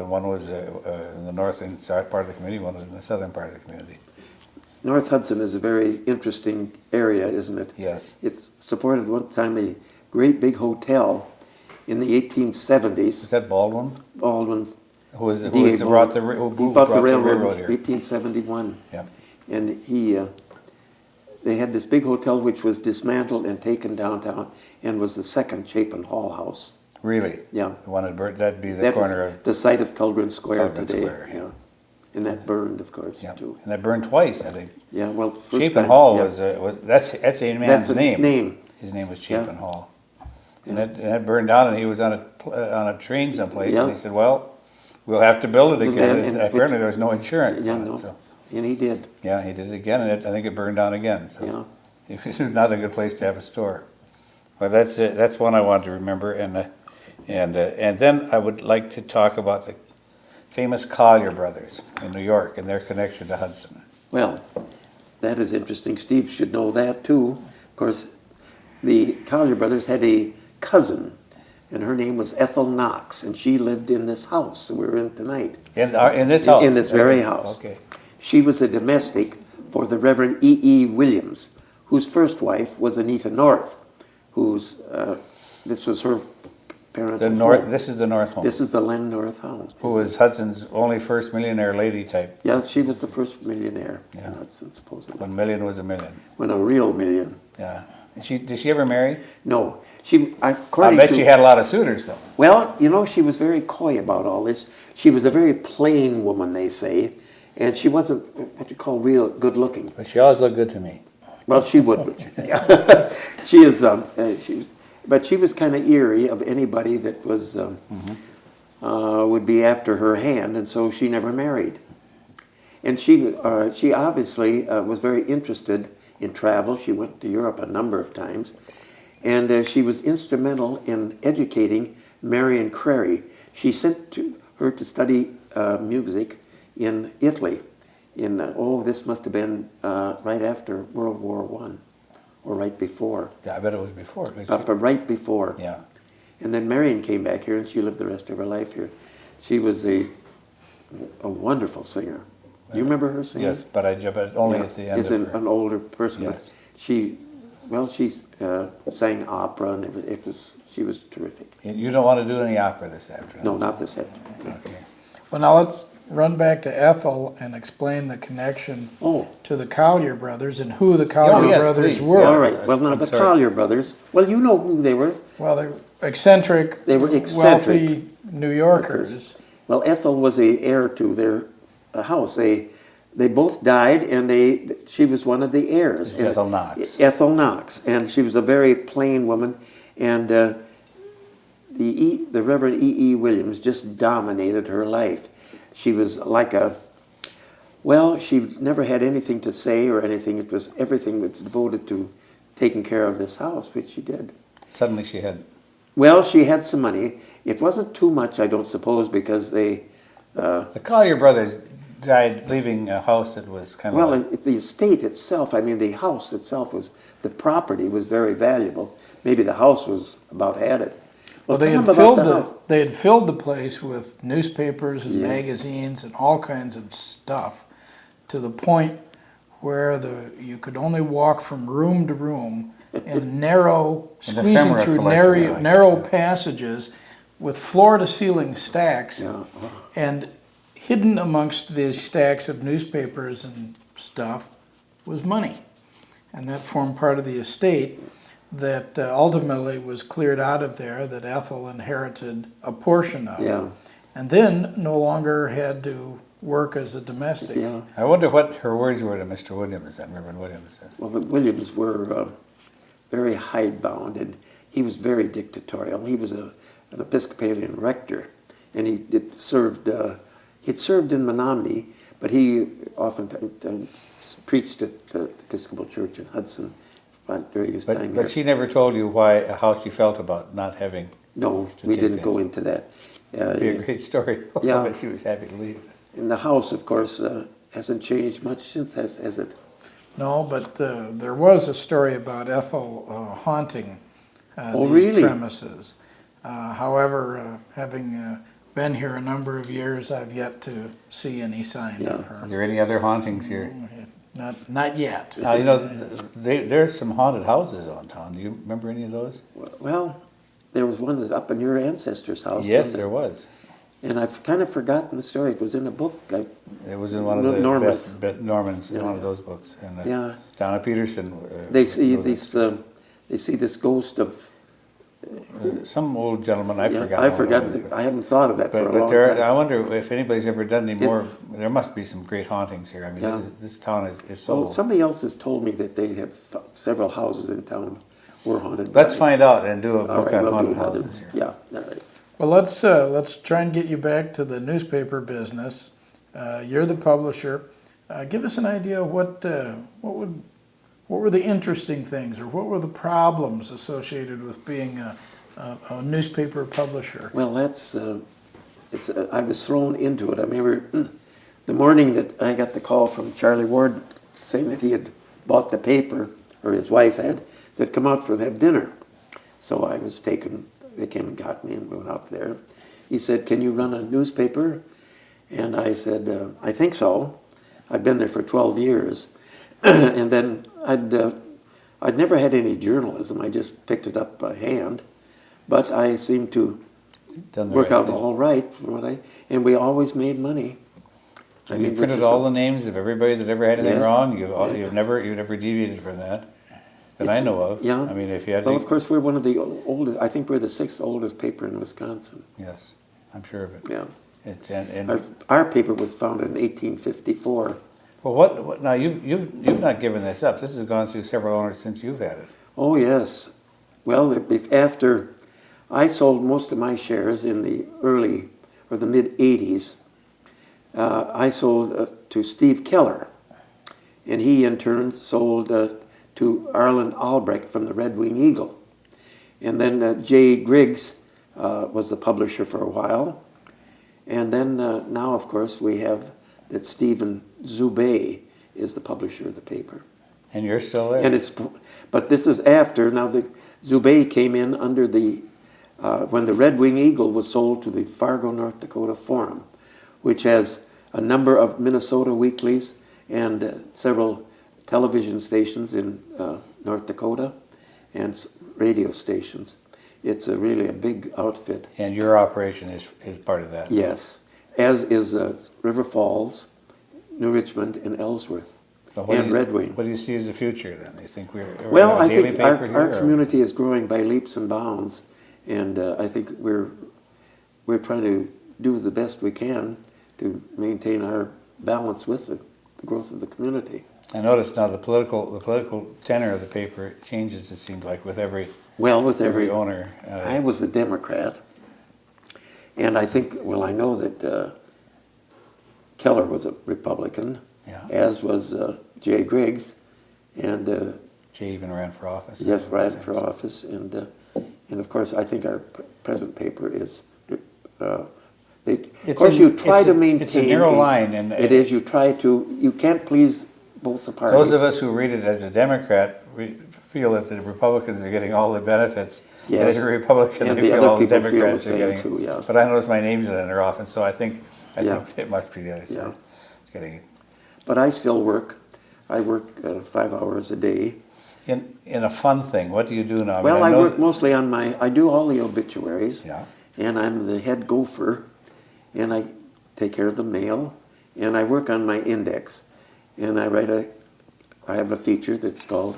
one was in the north and south part of the community, one was in the southern part of the community. North Hudson is a very interesting area, isn't it? Yes. It's supported one time a great big hotel in the 1870s. Is that Baldwin? Baldwin's Who was, D.A. who brought the, Baldwin. who He bought brought the the railroad railroad in here? 1871. Yeah. And they had this big hotel which was dismantled and taken downtown and was the second Chapin Hall house. Really? Yeah. The one that burned, that'd be the That corner was of, the site of Tulgren Square Tulgren today. Square, yeah. And that burned, of course, yeah. too. And that burned twice, I think. Yeah, well, first Chapin time- Hall yeah. was that's a man's That's a name. name. His name was Yeah. Chapin Hall. And it burned down, and he was on a train someplace, Yeah. and he said, "Well, we'll have to build it Build again." that and Apparently, there was no insurance Yeah, on no. it, so And he did. yeah, he did it again, and I think it burned down again. So Yeah. it was not a good place to have a store. Well, that's it. That's one I wanted to remember, and then I would like to talk about the famous Collier brothers in New York and their connection to Hudson. Well, that is interesting. Steve should know that, too. Of course, the Collier brothers had a cousin, and her name was Ethel Knox, and she lived in this house that we're in tonight. In this house. In this very house. Okay. She was a domestic for the Reverend E.E. Williams, whose first wife was Anita North, whose, this was her parent. The north. This is the North home. This is the Len North house. Who was Hudson's only first millionaire lady type. Yeah, she was the first millionaire Yeah. in Hudson, supposedly. When million was a million. When a real million. Yeah. Did she ever marry? No, I according bet to, she had a lot of suitors though. well, you know, she was very coy about all this. She was a very plain woman, they say, and she wasn't what you call real good looking. But she always looked good to me. Well, she would. She is. But she was kind of eerie of anybody that was would be after her hand, and so she never married. And she obviously was very interested in travel. She went to Europe a number of times, and she was instrumental in educating Marion Crary. She sent her to study music in Italy. This must have been right after World War I, or right before. Yeah, I bet it was before. But right before. Yeah. And then Marion came back here, and she lived the rest of her life here. She was a wonderful singer. You remember her singing? Yes, but only at the end As of her. an older person. Yes. But she sang opera, and she was terrific. You don't want to do any opera this afternoon? No, not this afternoon. Okay. Well, now let's run back to Ethel and explain the connection Oh. to the Collier brothers and who the Collier yes, brothers please. were. Yeah. All right. Well, now I'm the sorry. Collier brothers. Well, you know who they were. Well, they're eccentric, They were eccentric. wealthy New Yorkers. Well, Ethel was the heir to their house. They both died, and she was one of the heirs. This is Ethel Knox. Ethel Knox, and she was a very plain woman, and the Reverend E.E. Williams just dominated her life. She was like she never had anything to say or anything. Everything was devoted to taking care of this house, which she did. Suddenly she had. Well, she had some money. It wasn't too much, I don't suppose, because they. The Collier brothers died leaving a house that was kind of. Well, the estate itself, the house itself the property was very valuable. Maybe the house was about had it. Well, they tell had them about the house. they had filled the place with newspapers and Yeah. magazines and all kinds of stuff, to the point where you could only walk from room to room in narrow, An squeezing ephemera through collector, I like narrow that. passages with floor-to-ceiling stacks. Yeah. And hidden amongst these stacks of newspapers and stuff was money. And that formed part of the estate that ultimately was cleared out of there, that Ethel inherited a portion of. Yeah. And then no longer had to work as a domestic. Yeah. I wonder what her words were to Mr. Williams, then, Reverend Williams. Well, the Williams were very hidebound, and he was very dictatorial. He was an Episcopalian rector, and he'd served in Menominee, but he often preached at the Episcopal Church in Hudson during his time here. But she never told you how she felt about not having No, to we take didn't this. go into that. It'd be a great story. Yeah. She was happy to leave. And the house, of course, hasn't changed much since, has it? No, but there was a story about Ethel haunting Oh, these really? premises. However, having been here a number of years, I've yet to see any sign of Are her. there any other hauntings here? Not yet. Now, you know, there's some haunted houses on town. Do you remember any of those? Well, there was one that's up in your ancestor's house. Yes, wasn't there it? was. And I've kind of forgotten the story. It was in a book. It was in one of the Norman's. Beth Norman's, Yeah. one of those books. And Yeah. Donna Peterson. They see wrote this. They see this ghost of. some old gentleman, I Yeah, forgot. I what it forgot. was, I haven't thought of that for a But long there, time. I wonder if anybody's ever done any more. There must be some great hauntings here. I mean, Yeah. this town is so. Well, somebody else has told me that they have several houses in town were haunted. Let's by- find out and do a All book right, on we'll do haunted another- houses here. Yeah, all right. Well, let's try and get you back to the newspaper business. You're the publisher. Give us an idea of what were the interesting things, or what were the problems associated with being a newspaper publisher? Well, that's. I was thrown into it. I remember the morning that I got the call from Charlie Ward saying that he had bought the paper, or his wife had, said, "Come out for have dinner." So I was taken. They came and got me, and we went out there. He said, "Can you run a newspaper?" And I said, "I think so. I've been there for 12 years." And then I'd never had any journalism. I just picked it up by hand. But I seemed to Done the work right out thing. all right from what and we always made money. Have you which printed is all the names of everybody that ever had anything Yeah. wrong? You've never deviated from that I know of. Yeah. I mean, if you had, Well, of course, we're one of the oldest. I think we're the 6th oldest paper in Wisconsin. yes, I'm sure of it. Yeah. It's and Our paper was founded in 1854. well, what now? You've not given this up. This has gone through several owners since you've had it. Oh, yes. Well, after I sold most of my shares in the early or the mid 80s, I sold to Steve Keller, and he in turn sold to Arlen Albrecht from the Red Wing Eagle. And then Jay Griggs was the publisher for a while. And then now, of course, we have that Stephen Zubay is the publisher of the paper. And you're still there. And but this is after, now the Zubay came in under the, when the Red Wing Eagle was sold to the Fargo, North Dakota Forum, which has a number of Minnesota weeklies and several television stations in North Dakota and radio stations. It's really a big outfit. And your operation is part of that. Yes, as is River Falls, New Richmond, and Ellsworth, But and Red Wing. What do you see as the future then? You think we're Well, gonna have a I daily think paper here, our or- community is growing by leaps and bounds, and I think we're trying to do the best we can to maintain our balance with the growth of the community. I notice now the political tenor of the paper changes. It seems like with every With every owner. I was a Democrat, and I think, well, I know that Keller was a Republican, Yeah. as was Jay Griggs, and Jay even ran for office. yes, ran for office, and of course, I think our present paper is. Of course, you try to maintain. It's a narrow line, and it is. You try to. You can't please both the parties. those of us who read it as a Democrat feel that the Republicans are getting all the benefits. Yes. And as a Republican, And I the feel other all the people feel the Democrats are same getting. too, yeah. But I notice my name's in there often, so I think Yeah. it must be the other side. Yeah. It's getting it. But I still work. I work 5 hours a day. In a fun thing, what do you do now? Well, I know work mostly on I do all the obituaries. Yeah. And I'm the head gopher, and I take care of the mail, and I work on my index. And I have a feature that's called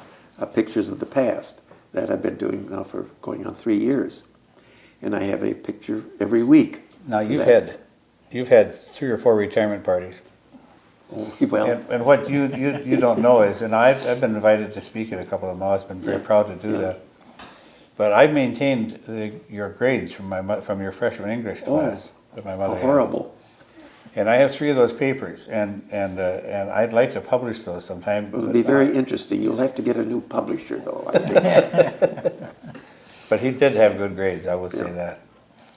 Pictures of the Past that I've been doing now for going on 3 years. And I have a picture every week. Now for you've that. had 3 or 4 retirement parties. Oh, well, And what you don't know is, and I've been invited to speak at a couple of them. I've been very proud to do that. But I've maintained your grades from your freshman English class that my mother had. horrible. And I have 3 of those papers, and I'd like to publish those sometime. It would be very interesting. You'll have to get a new publisher, though, I think. But he did have good grades, I will say Yeah. that.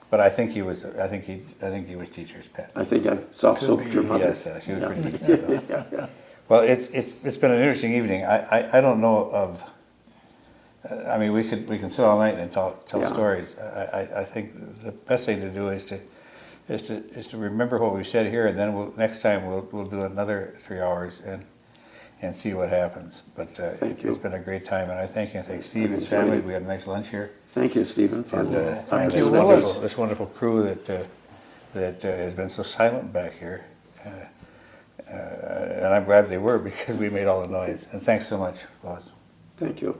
But I think he was teacher's pet. I think I soft soaped your mother. Yes, she was pretty decent though. Well, it's been an interesting evening. I don't know of. I mean, we can sit all night and tell Yeah. stories. I think the best thing to do is to remember what we said here, and then next time we'll do another 3 hours and see what happens. But Thank you. it's been a great time, and I thank Steve and his family. We had a nice lunch here. Thank you, Stephen, for And Thank this you, Willis. this wonderful crew that has been so silent back here. And I'm glad they were because we made all the noise. And thanks so much, boss. Thank you.